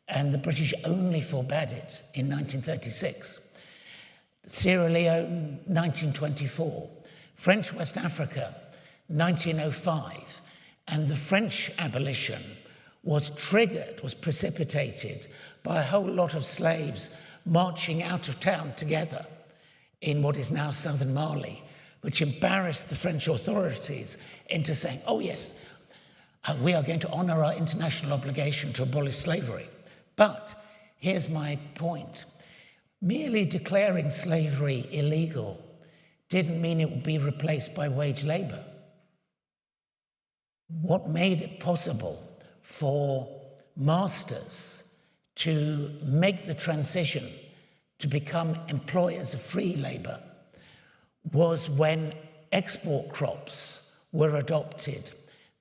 and the British only forbade it in 1936. Sierra Leone, 1924. French West Africa, 1905. And the French abolition was triggered, was precipitated by a whole lot of slaves marching out of town together in what is now southern Mali, which embarrassed the French authorities into saying, oh yes, we are going to honor our international obligation to abolish slavery. But here's my point. Merely declaring slavery illegal didn't mean it would be replaced by wage labor. What made it possible for masters to make the transition to become employers of free labor was when export crops were adopted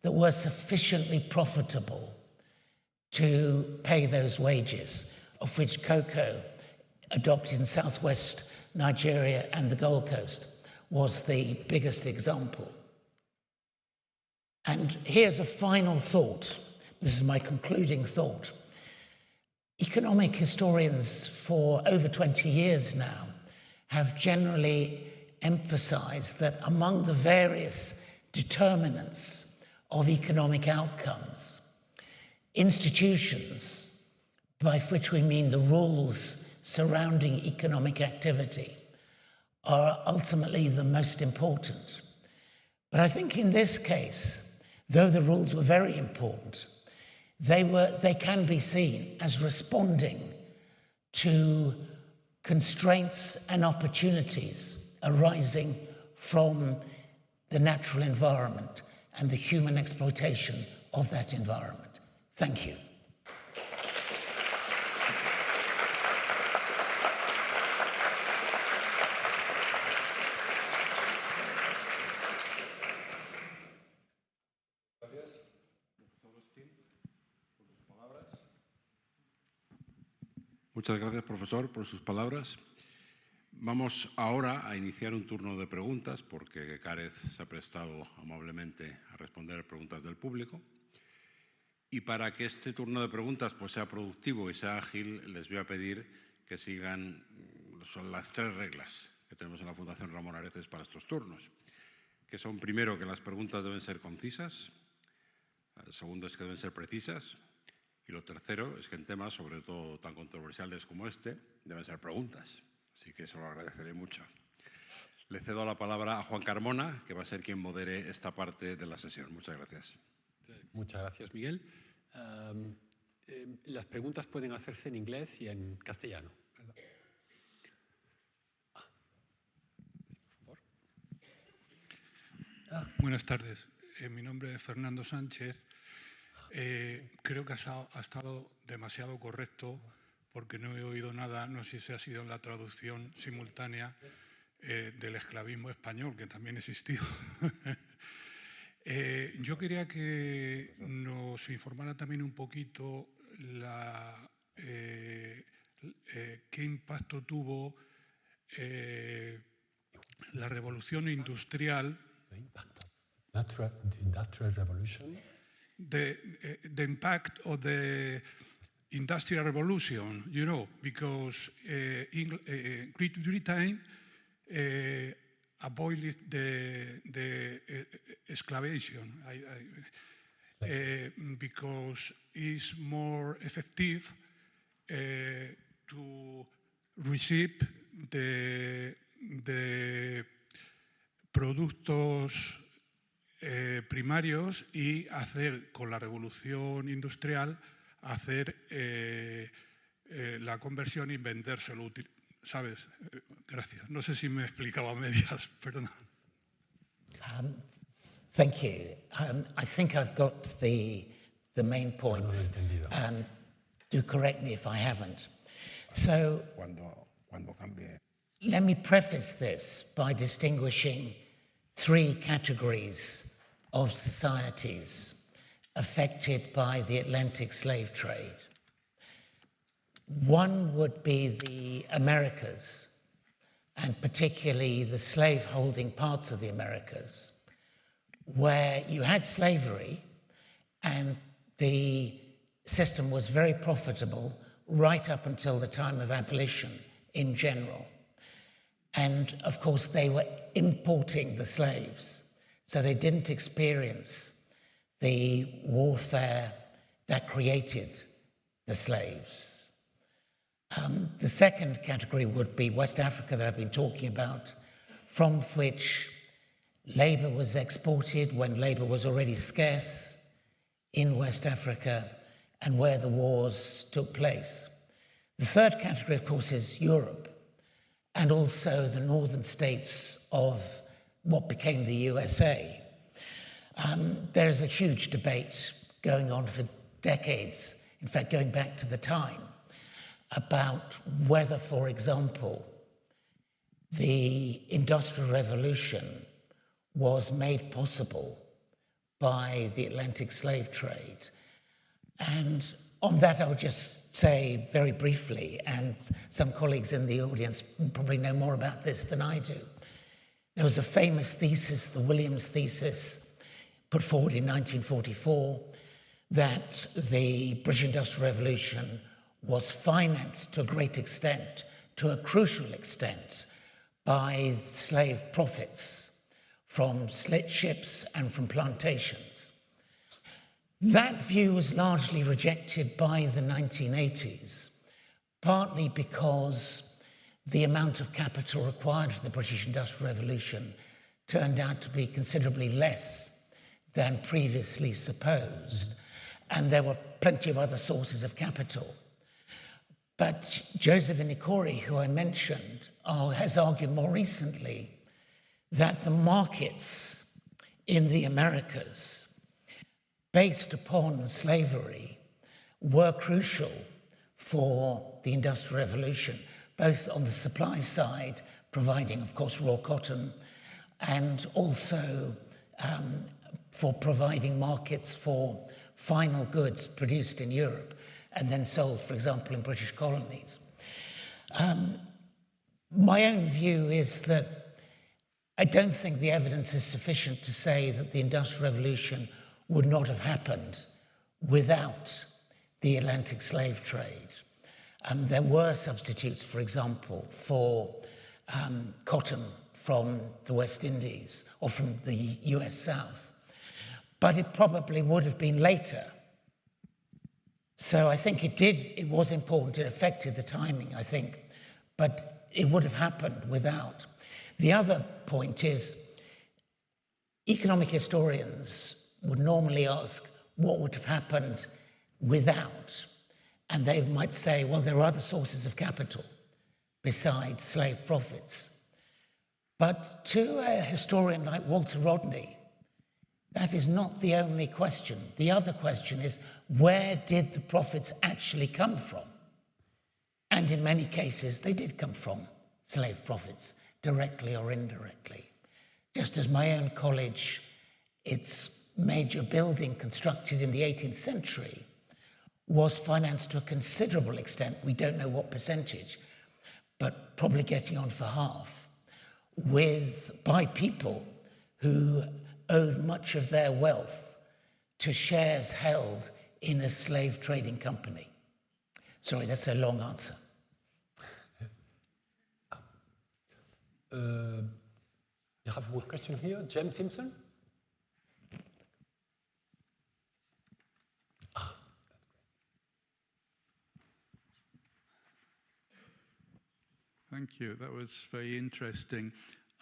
that were sufficiently profitable to pay those wages, of which cocoa, adopted in southwest Nigeria and the Gold Coast, was the biggest example. And here's a final thought. This is my concluding thought. Economic historians for over 20 years now have generally emphasized that among the various determinants of economic outcomes, institutions, by which we mean the rules surrounding economic activity, are ultimately the most important. But I think in this case, though the rules were very important, they can be seen as responding to constraints and opportunities arising from the natural environment and the human exploitation of that environment. Thank you. Muchas gracias, profesor, por sus palabras. Vamos ahora a iniciar un turno de preguntas, porque Gareth se ha prestado amablemente a responder preguntas del público. Y para que este turno de preguntas pues, sea productivo y sea ágil, les voy a pedir que sigan son las 3 reglas que tenemos en la Fundación Ramón Areces para estos turnos, que son, primero, que las preguntas deben ser concisas, segundo es que deben ser precisas, y lo tercero es que en temas, sobre todo tan controversiales como este, deben ser preguntas. Así que eso lo agradeceré mucho. Le cedo la palabra a Juan Carmona, que va a ser quien modere esta parte de la sesión. Muchas gracias. Muchas gracias, Miguel. Las preguntas pueden hacerse en inglés y en castellano. Por favor. Buenas tardes. Mi nombre es Fernando Sánchez. Creo que ha estado demasiado correcto porque no he oído nada, no sé si ha sido en la traducción simultánea del esclavismo español, que también ha existido. Yo quería que nos informara también un poquito qué impacto tuvo la revolución industrial. Industrial Revolution. The impact of the Industrial Revolution, you know, because Great Britain abolished the esclavation because it's more effective to receive the productos primarios y hacer con la revolución industrial la conversión y vendérselo, ¿sabes? Gracias. No sé si me explicaba a medias, perdón. Thank you. I think I've got the main points. Do correct me if I haven't. So, let me preface this by distinguishing 3 categories of societies affected by the Atlantic slave trade. One would be the Americas, and particularly the slave-holding parts of the Americas, where you had slavery and the system was very profitable right up until the time of abolition in general. And of course, they were importing the slaves, so they didn't experience the warfare that created the slaves. The second category would be West Africa that I've been talking about, from which labor was exported when labor was already scarce in West Africa and where the wars took place. The third category, of course, is Europe, and also the northern states of what became the USA. There's a huge debate going on for decades, in fact, going back to the time, about whether, for example, the Industrial Revolution was made possible by the Atlantic slave trade. And on that, I would just say very briefly, and some colleagues in the audience probably know more about this than I do. There was a famous thesis, the Williams thesis, put forward in 1944, that the British Industrial Revolution was financed to a great extent, to a crucial extent, by slave profits from slit ships and from plantations. That view was largely rejected by the 1980s, partly because the amount of capital required for the British Industrial Revolution turned out to be considerably less than previously supposed, and there were plenty of other sources of capital. But Joseph Inikori, who I mentioned, has argued more recently that the markets in the Americas, based upon slavery, were crucial for the Industrial Revolution, both on the supply side, providing, of course, raw cotton, and also for providing markets for final goods produced in Europe and then sold, for example, in British colonies. My own view is that I don't think the evidence is sufficient to say that the Industrial Revolution would not have happened without the Atlantic slave trade. There were substitutes, for example, for cotton from the West Indies or from the US South, but it probably would have been later. So I think it was important, it affected the timing, I think, but it would have happened without. The other point is, economic historians would normally ask what would have happened without, and they might say, well, there are other sources of capital besides slave profits. But to a historian like Walter Rodney, that is not the only question. The other question is, where did the profits actually come from? And in many cases, they did come from slave profits, directly or indirectly. Just as my own college, its major building constructed in the 18th century was financed to a considerable extent, we don't know what percentage, but probably getting on for half, by people who owed much of their wealth to shares held in a slave trading company. Sorry, that's a long answer. You have one question here, James Simpson? Thank you. That was very interesting.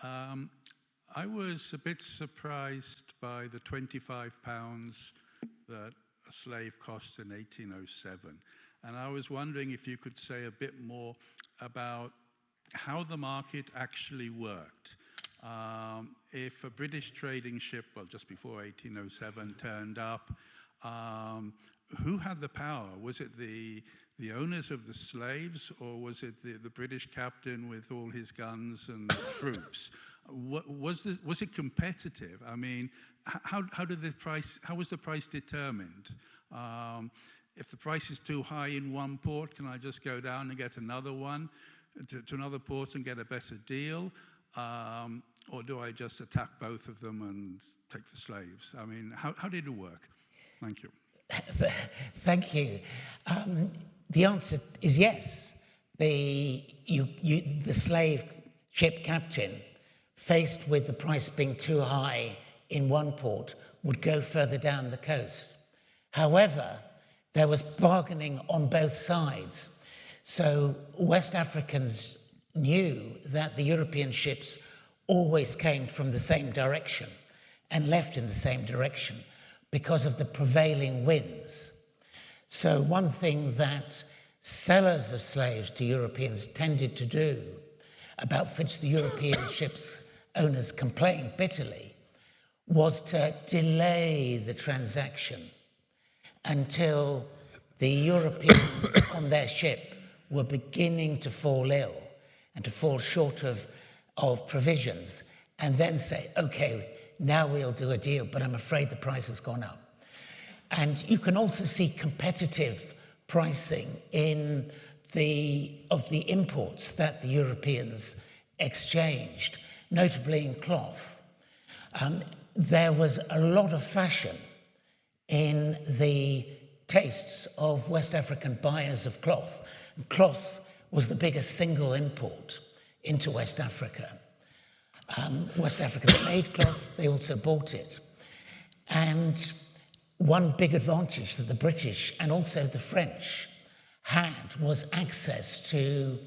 I was a bit surprised by the £25 that a slave cost in 1807. And I was wondering if you could say a bit more about how the market actually worked. If a British trading ship, well, just before 1807 turned up, who had the power? Was it the owners of the slaves, or was it the British captain with all his guns and troops? Was it competitive? I mean, how was the price determined? If the price is too high in one port, can I just go down and get another one? to another port and get a better deal? Or do I just attack both of them and take the slaves? I mean, how did it work? Thank you. Thank you. The answer is yes. The slave ship captain, faced with the price being too high in one port, would go further down the coast. However, there was bargaining on both sides. So West Africans knew that the European ships always came from the same direction and left in the same direction because of the prevailing winds. So one thing that sellers of slaves to Europeans tended to do, about which the European ships owners complained bitterly, was to delay the transaction until the Europeans on their ship were beginning to fall ill and to fall short of provisions, and then say, okay, now we'll do a deal, but I'm afraid the price has gone up. And you can also see competitive pricing of the imports that the Europeans exchanged, notably in cloth. There was a lot of fashion in the tastes of West African buyers of cloth. Cloth was the biggest single import into West Africa. West Africans made cloth, they also bought it. And one big advantage that the British and also the French had was access to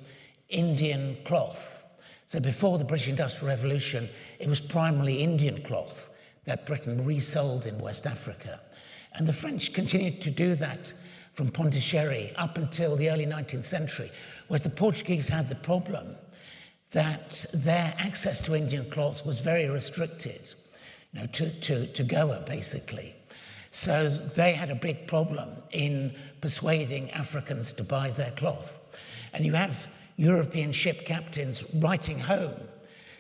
Indian cloth. So before the British Industrial Revolution, it was primarily Indian cloth that Britain resold in West Africa. And the French continued to do that from Pondicherry up until the early 19th century, whereas the Portuguese had the problem that their access to Indian cloth was very restricted, to Goa, basically. So they had a big problem in persuading Africans to buy their cloth. And you have European ship captains writing home,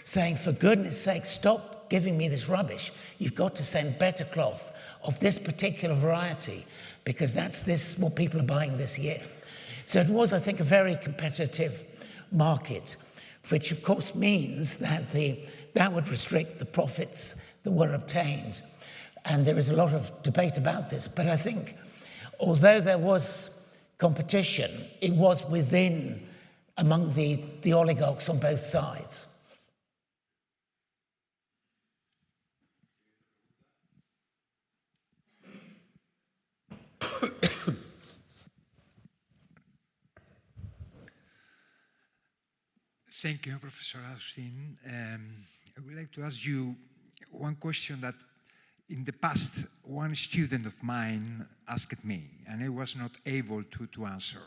saying, for goodness sake, stop giving me this rubbish. You've got to send better cloth of this particular variety, because that's what people are buying this year. So it was, I think, a very competitive market, which of course means that that would restrict the profits that were obtained. And there is a lot of debate about this, but I think although there was competition, it was among the oligarchs on both sides. Thank you, Professor Austin. I would like to ask you one question that in the past one student of mine asked me, and I was not able to answer.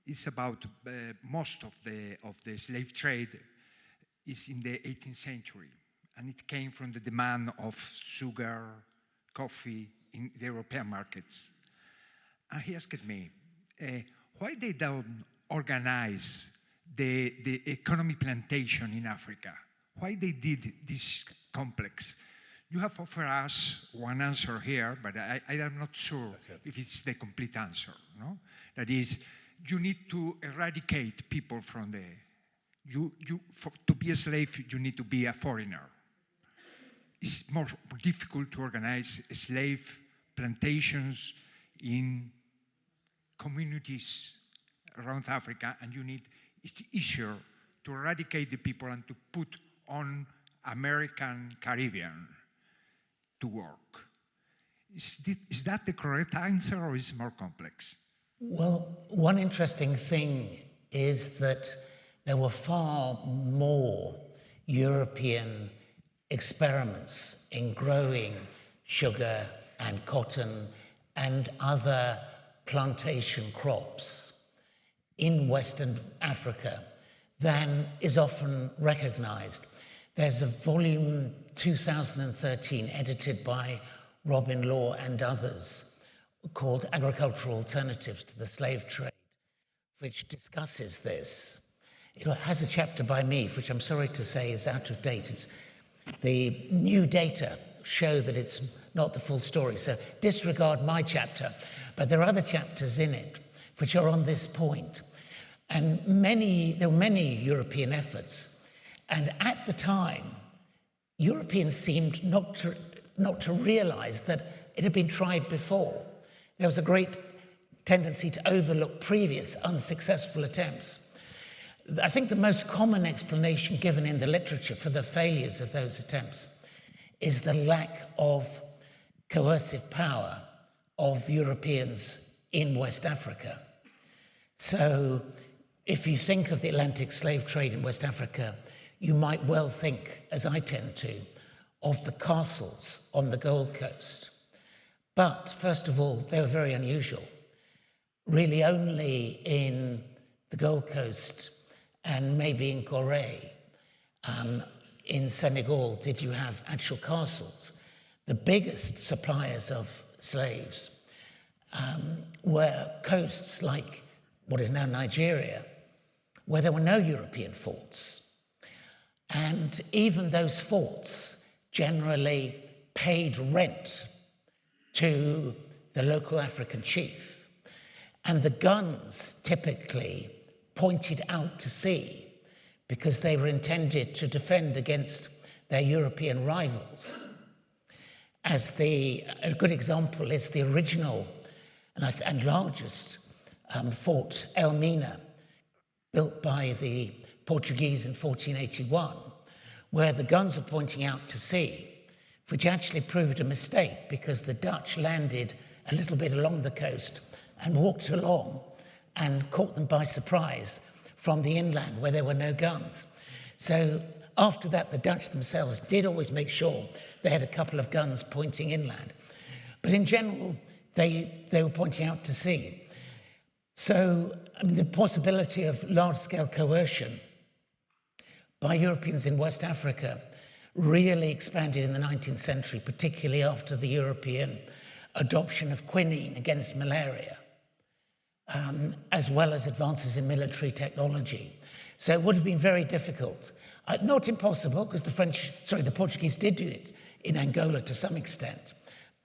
It's about most of the slave trade is in the 18th century, and it came from the demand of sugar, coffee in the European markets. And he asked me, why they don't organize the economy plantation in Africa? Why they did this complex? You have offered us one answer here, but I am not sure if it's the complete answer. No? That is, you need to eradicate people from to be a slave, you need to be a foreigner. It's more difficult to organize slave plantations in communities around Africa, and it's easier to eradicate the people and to put on American Caribbean to work. Is that the correct answer, or is it more complex? Well, one interesting thing is that there were far more European experiments in growing sugar and cotton and other plantation crops in Western Africa than is often recognized. There's a volume 2013 edited by Robin Law and others called Agricultural Alternatives to the Slave Trade, which discusses this. It has a chapter by me, which I'm sorry to say is out of date. The new data show that it's not the full story, so disregard my chapter. But there are other chapters in it which are on this point. And there were many European efforts. And at the time, Europeans seemed not to realize that it had been tried before. There was a great tendency to overlook previous unsuccessful attempts. I think the most common explanation given in the literature for the failures of those attempts is the lack of coercive power of Europeans in West Africa. So if you think of the Atlantic slave trade in West Africa, you might well think, as I tend to, of the castles on the Gold Coast. But first of all, they were very unusual. Really only in the Gold Coast and maybe in Gorée, in Senegal, did you have actual castles. The biggest suppliers of slaves were coasts like what is now Nigeria, where there were no European forts. And even those forts generally paid rent to the local African chief. And the guns typically pointed out to sea because they were intended to defend against their European rivals. A good example is the original and largest fort, Elmina, built by the Portuguese in 1481, where the guns were pointing out to sea, which actually proved a mistake because the Dutch landed a little bit along the coast and walked along and caught them by surprise from the inland where there were no guns. So after that, the Dutch themselves did always make sure they had a couple of guns pointing inland. But in general, they were pointing out to sea. So the possibility of large-scale coercion by Europeans in West Africa really expanded in the 19th century, particularly after the European adoption of quinine against malaria, as well as advances in military technology. So it would have been very difficult. Not impossible, because the Portuguese did do it in Angola to some extent,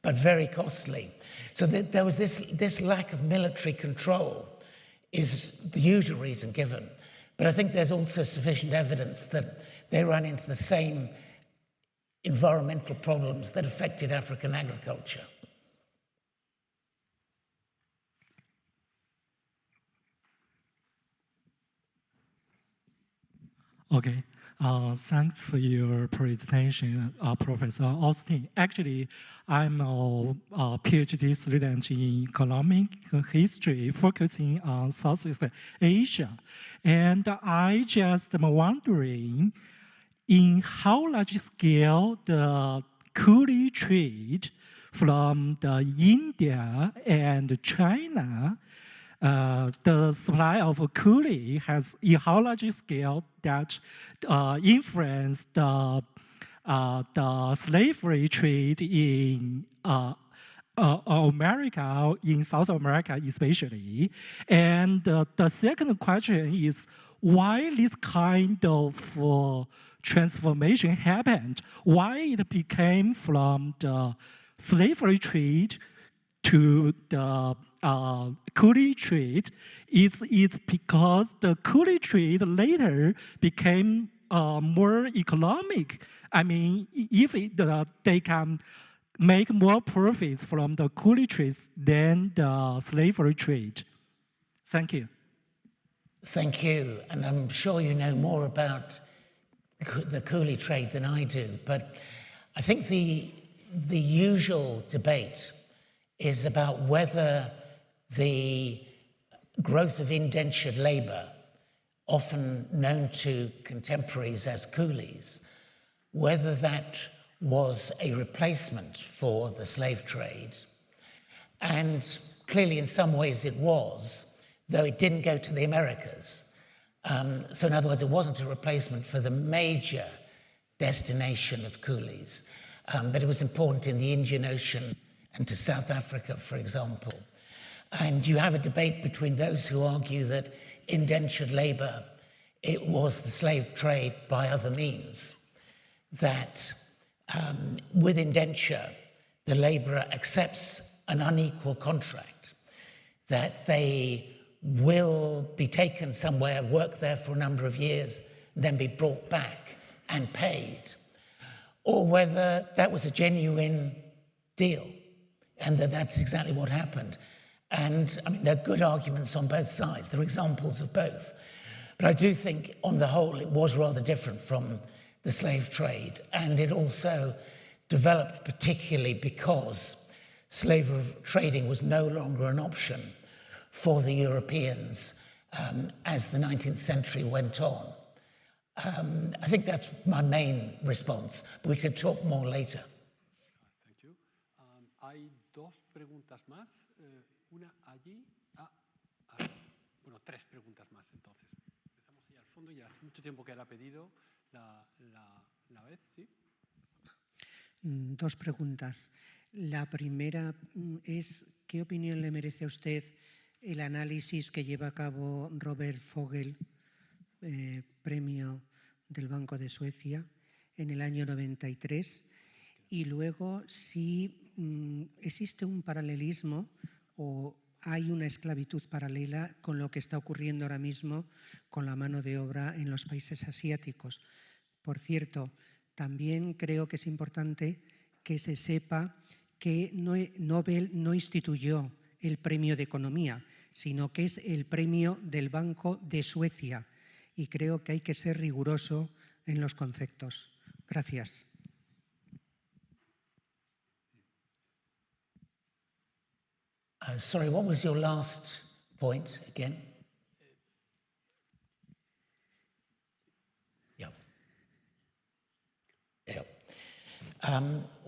but very costly. So there was this lack of military control is the usual reason given. But I think there's also sufficient evidence that they ran into the same environmental problems that affected African agriculture. Okay, thanks for your presentation, Professor Austin. Actually, I'm a PhD student in economic history, focusing on Southeast Asia. And I just am wondering, in how large scale the coolie trade from the India and China, the supply of coolie has, in how large scale that influenced the slavery trade in America, in South America especially. And the second question is, why this kind of transformation happened? Why it became from the slavery trade to the coolie trade? Is it because the coolie trade later became more economic? I mean, if they can make more profits from the coolie trade than the slavery trade. Thank you. Thank you. And I'm sure you know more about the coolie trade than I do. But I think the usual debate is about whether the growth of indentured labor, often known to contemporaries as coolies, whether that was a replacement for the slave trade. And clearly in some ways it was, though it didn't go to the Americas. So in other words, it wasn't a replacement for the major destination of coolies, but it was important in the Indian Ocean and to South Africa, for example. And you have a debate between those who argue that indentured labor, it was the slave trade by other means, that with indenture, the laborer accepts an unequal contract, that they will be taken somewhere, work there for a number of years, then be brought back and paid, or whether that was a genuine deal and that's exactly what happened. And I mean, there are good arguments on both sides. There are examples of both. But I do think, on the whole, it was rather different from the slave trade. And it also developed particularly because slave trading was no longer an option for the Europeans as the 19th century went on. I think that's my main response. But we could talk more later. Thank you. Hay dos preguntas más. Una allí. Bueno, tres preguntas más entonces. Empezamos allá al fondo. Ya hace mucho tiempo que era pedido la vez, ¿sí? Dos preguntas. La primera es, ¿qué opinión le merece a usted el análisis que lleva a cabo Robert Fogel, premio del Banco de Suecia, en el año 93? Y luego, si existe un paralelismo o hay una esclavitud paralela con lo que está ocurriendo ahora mismo con la mano de obra en los países asiáticos. Por cierto, también creo que es importante que se sepa que Nobel no instituyó el premio de economía, sino que es el premio del Banco de Suecia. Y creo que hay que ser riguroso en los conceptos. Gracias. Sorry, what was your last point again? Yeah. Yeah.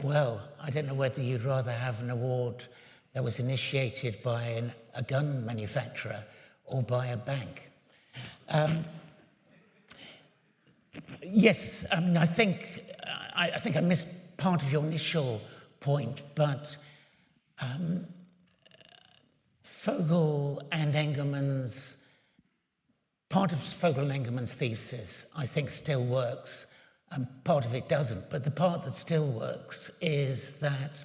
Well, I don't know whether you'd rather have an award that was initiated by a gun manufacturer or by a bank. Yes, I mean, I think I missed part of your initial point, but Fogel and Engelmann's, part of Fogel and Engelmann's thesis, I think still works, and part of it doesn't. But the part that still works is that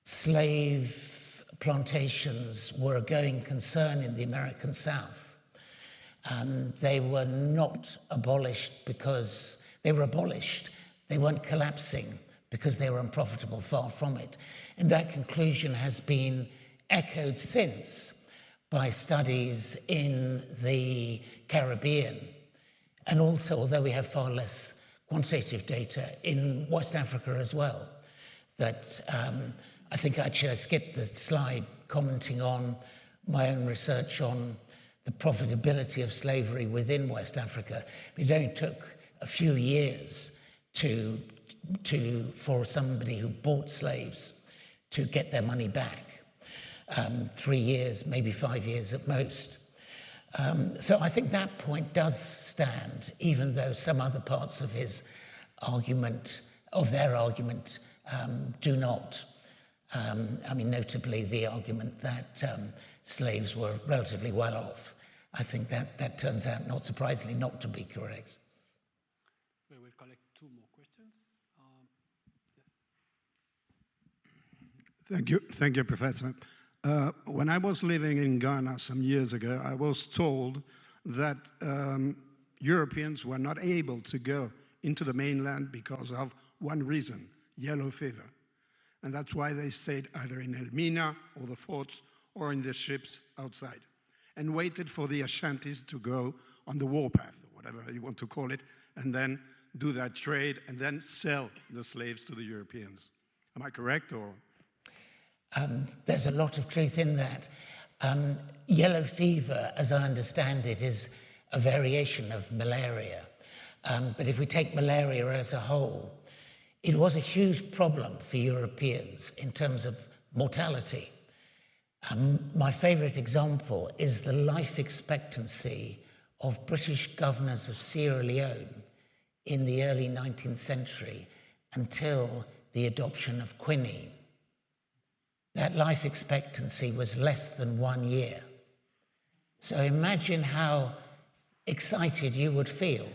slave plantations were a going concern in the American South. They were not abolished because they were abolished. They weren't collapsing because they were unprofitable, far from it. And that conclusion has been echoed since by studies in the Caribbean, and also, although we have far less quantitative data, in West Africa as well. That I think actually I skipped the slide commenting on my own research on the profitability of slavery within West Africa. It only took a few years for somebody who bought slaves to get their money back. 3 years, maybe 5 years at most. So I think that point does stand, even though some other parts of his argument, do not. I mean, notably the argument that slaves were relatively well off. I think that turns out, not surprisingly, not to be correct. We will collect two more questions. Yes. Thank you, Professor. When I was living in Ghana some years ago, I was told that Europeans were not able to go into the mainland because of one reason: yellow fever. And that's why they stayed either in Elmina or the forts or in the ships outside and waited for the Ashantis to go on the warpath, or whatever you want to call it, and then do that trade and then sell the slaves to the Europeans. Am I correct, or? There's a lot of truth in that. Yellow fever, as I understand it, is a variation of malaria. But if we take malaria as a whole, it was a huge problem for Europeans in terms of mortality. My favorite example is the life expectancy of British governors of Sierra Leone in the early 19th century until the adoption of quinine. That life expectancy was less than 1 year. So imagine how excited you would feel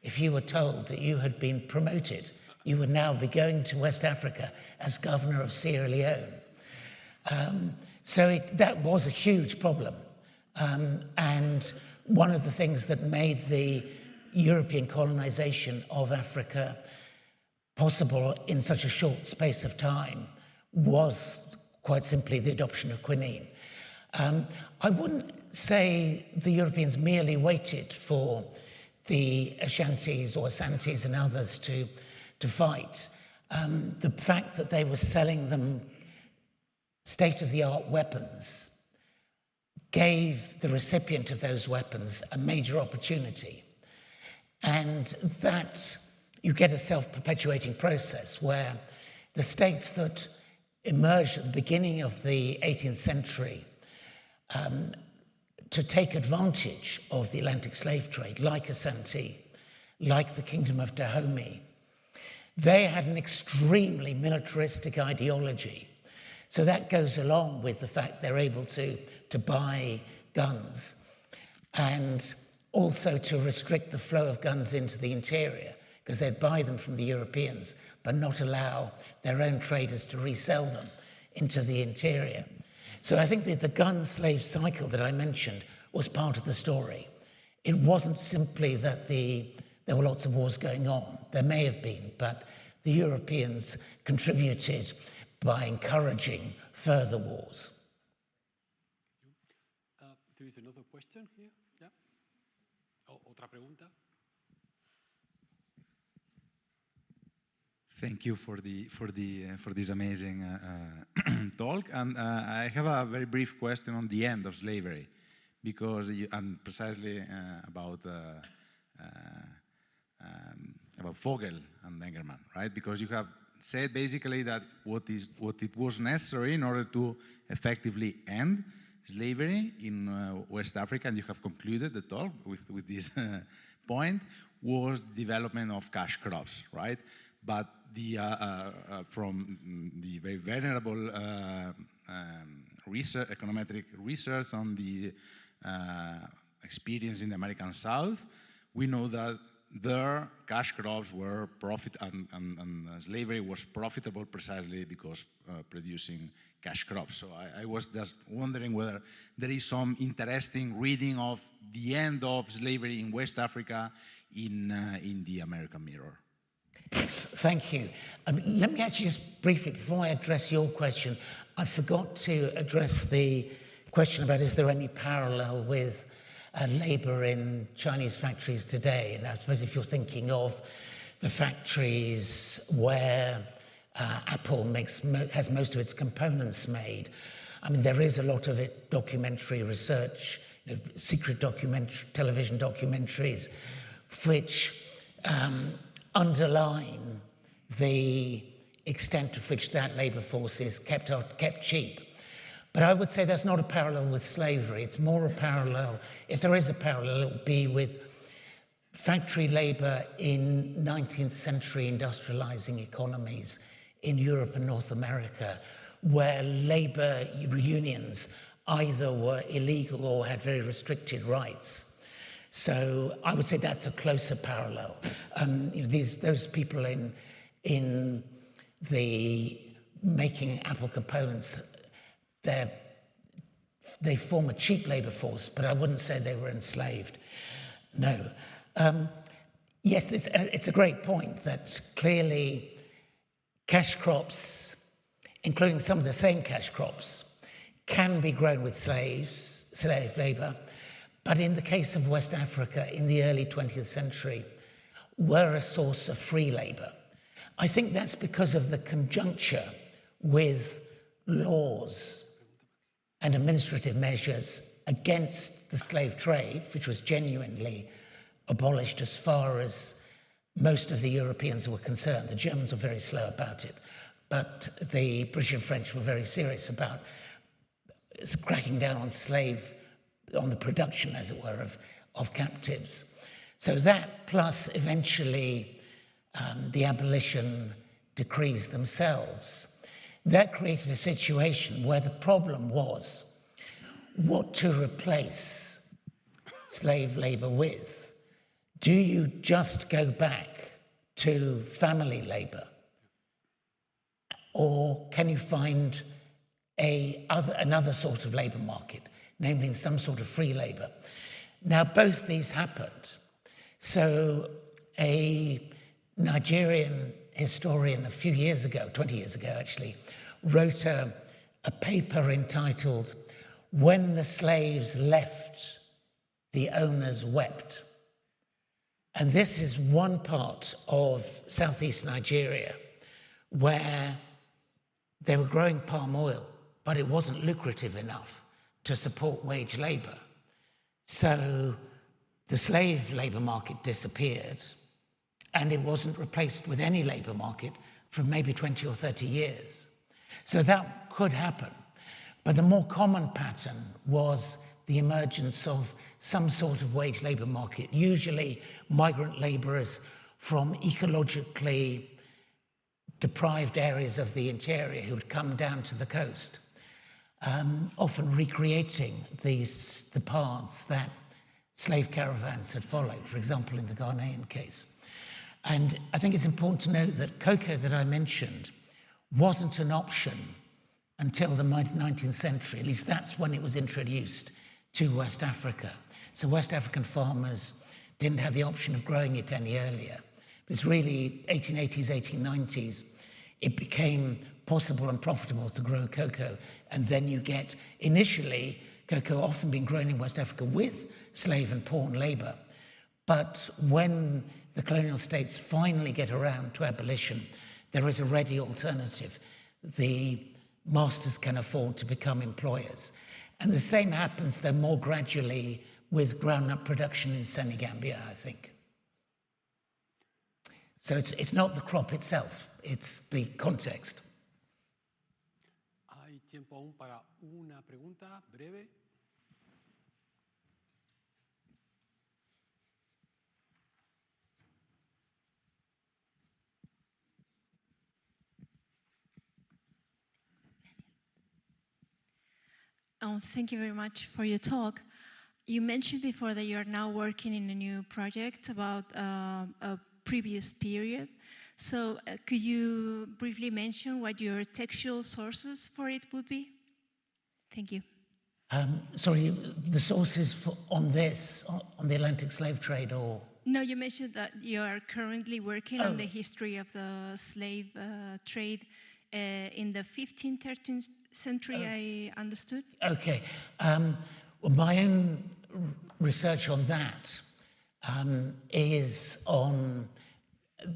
if you were told that you had been promoted. You would now be going to West Africa as governor of Sierra Leone. So that was a huge problem. And one of the things that made the European colonization of Africa possible in such a short space of time was quite simply the adoption of quinine. I wouldn't say the Europeans merely waited for the Ashantis or Asantes and others to fight. The fact that they were selling them state-of-the-art weapons gave the recipient of those weapons a major opportunity. And that you get a self-perpetuating process where the states that emerged at the beginning of the 18th century to take advantage of the Atlantic slave trade, like Asante, like the Kingdom of Dahomey, they had an extremely militaristic ideology. So that goes along with the fact they're able to buy guns and also to restrict the flow of guns into the interior, because they'd buy them from the Europeans, but not allow their own traders to resell them into the interior. So I think that the gun-slave cycle that I mentioned was part of the story. It wasn't simply that there were lots of wars going on. There may have been, but the Europeans contributed by encouraging further wars. There is another question here. Yeah. Otra pregunta. Thank you for this amazing talk, and I have a very brief question on the end of slavery, because and precisely about Vogel and Engelmann, right? Because you have said basically that what it was necessary in order to effectively end slavery in West Africa, and you have concluded the talk with this point, was development of cash crops, right? But from the very venerable econometric research on the experience in the American South, we know that their cash crops were profit, and slavery was profitable precisely because producing cash crops. So I was just wondering whether there is some interesting reading of the end of slavery in West Africa in the American mirror. Thank you. Let me actually just briefly, before I address your question, I forgot to address the question about is there any parallel with labor in Chinese factories today. And I suppose if you're thinking of the factories where Apple has most of its components made, I mean, there is a lot of it documentary research, secret television documentaries, which underline the extent to which that labor force is kept cheap. But I would say that's not a parallel with slavery. It's more a parallel, if there is a parallel, it would be with factory labor in 19th century industrializing economies in Europe and North America, where labor unions either were illegal or had very restricted rights. So I would say that's a closer parallel. Those people in the making Apple components, they form a cheap labor force, but I wouldn't say they were enslaved. No. Yes, it's a great point that clearly cash crops, including some of the same cash crops, can be grown with slave labor, but in the case of West Africa in the early 20th century, were a source of free labor. I think that's because of the conjuncture with laws and administrative measures against the slave trade, which was genuinely abolished as far as most of the Europeans were concerned. The Germans were very slow about it, but the British and French were very serious about cracking down on the production, as it were, of captives. So that, plus eventually the abolition decrees themselves, that created a situation where the problem was what to replace slave labor with. Do you just go back to family labor? Or can you find another sort of labour market, namely some sort of free labour. Now, both these happened. So a Nigerian historian a few years ago, 20 years ago actually, wrote a paper entitled, "When the Slaves Left, the Owners Wept." And this is one part of southeast Nigeria where they were growing palm oil, but it wasn't lucrative enough to support wage labor. So the slave labor market disappeared, and it wasn't replaced with any labor market for maybe 20 or 30 years. So that could happen. But the more common pattern was the emergence of some sort of wage labor market, usually migrant laborers from ecologically deprived areas of the interior who would come down to the coast, often recreating the paths that slave caravans had followed, for example, in the Ghanaian case. And I think it's important to note that cocoa that I mentioned wasn't an option until the mid-19th century. At least that's when it was introduced to West Africa. So West African farmers didn't have the option of growing it any earlier. It's really 1880s, 1890s, it became possible and profitable to grow cocoa. And then you get, initially, cocoa often being grown in West Africa with slave and pawn labor. But when the colonial states finally get around to abolition, there is a ready alternative. The masters can afford to become employers. And the same happens, though more gradually, with groundnut production in Senegambia, I think. So it's not the crop itself, it's the context. Hay tiempo aún para una pregunta breve. Thank you very much for your talk. You mentioned before that you are now working in a new project about a previous period. So could you briefly mention what your textual sources for it would be? Thank you. Sorry, the sources on this, on the Atlantic slave trade, or? No, you mentioned that you are currently working on the history of the slave trade in the 15th, 13th century, I understood. Okay. Well, my own research on that is on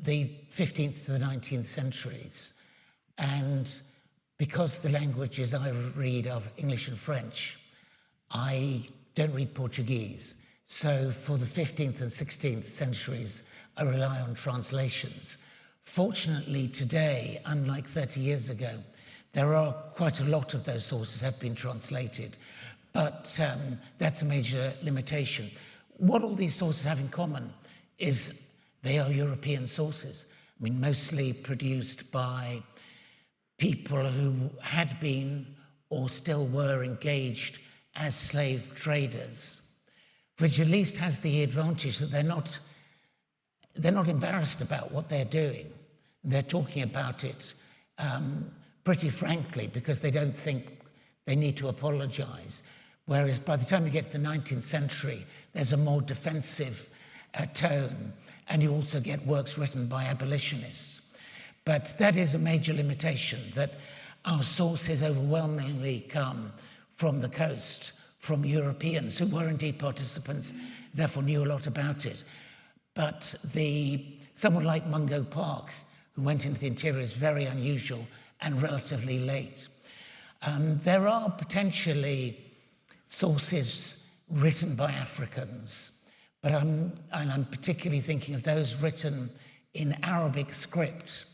the 15th to the 19th centuries. And because the languages I read are English and French, I don't read Portuguese. So for the 15th and 16th centuries, I rely on translations. Fortunately, today, unlike 30 years ago, there are quite a lot of those sources have been translated, but that's a major limitation. What all these sources have in common is they are European sources. I mean, mostly produced by people who had been or still were engaged as slave traders, which at least has the advantage that they're not embarrassed about what they're doing. They're talking about it pretty frankly because they don't think they need to apologize. Whereas by the time you get to the 19th century, there's a more defensive tone, and you also get works written by abolitionists. But that is a major limitation, that our sources overwhelmingly come from the coast, from Europeans who were indeed participants, therefore knew a lot about it. But someone like Mungo Park, who went into the interior, is very unusual and relatively late. There are potentially sources written by Africans, but I'm particularly thinking of those written in Arabic script,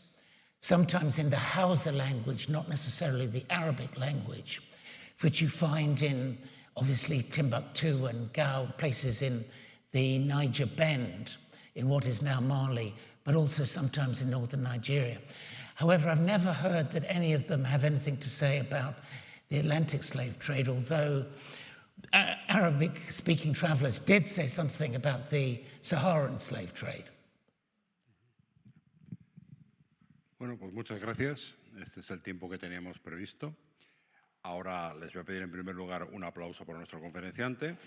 sometimes in the Hausa language, not necessarily the Arabic language, which you find in, obviously, Timbuktu and Gao, places in the Niger Bend, in what is now Mali, but also sometimes in northern Nigeria. However, I've never heard that any of them have anything to say about the Atlantic slave trade, although Arabic-speaking travelers did say something about the Saharan slave trade. Bueno, pues muchas gracias. Este es el tiempo que teníamos previsto. Ahora les voy a pedir en primer lugar un aplauso por nuestro conferenciante.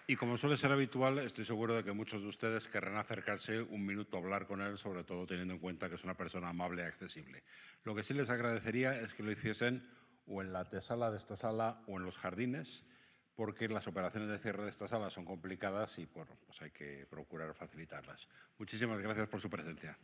Y como suele ser habitual, estoy seguro de que muchos de ustedes querrán acercarse un minuto a hablar con él, sobre todo teniendo en cuenta que es una persona amable y accesible. Lo que sí les agradecería es que lo hiciesen o en la antesala de esta sala o en los jardines, porque las operaciones de cierre de esta sala son complicadas y bueno, pues hay que procurar facilitarlas. Muchísimas gracias por su presencia.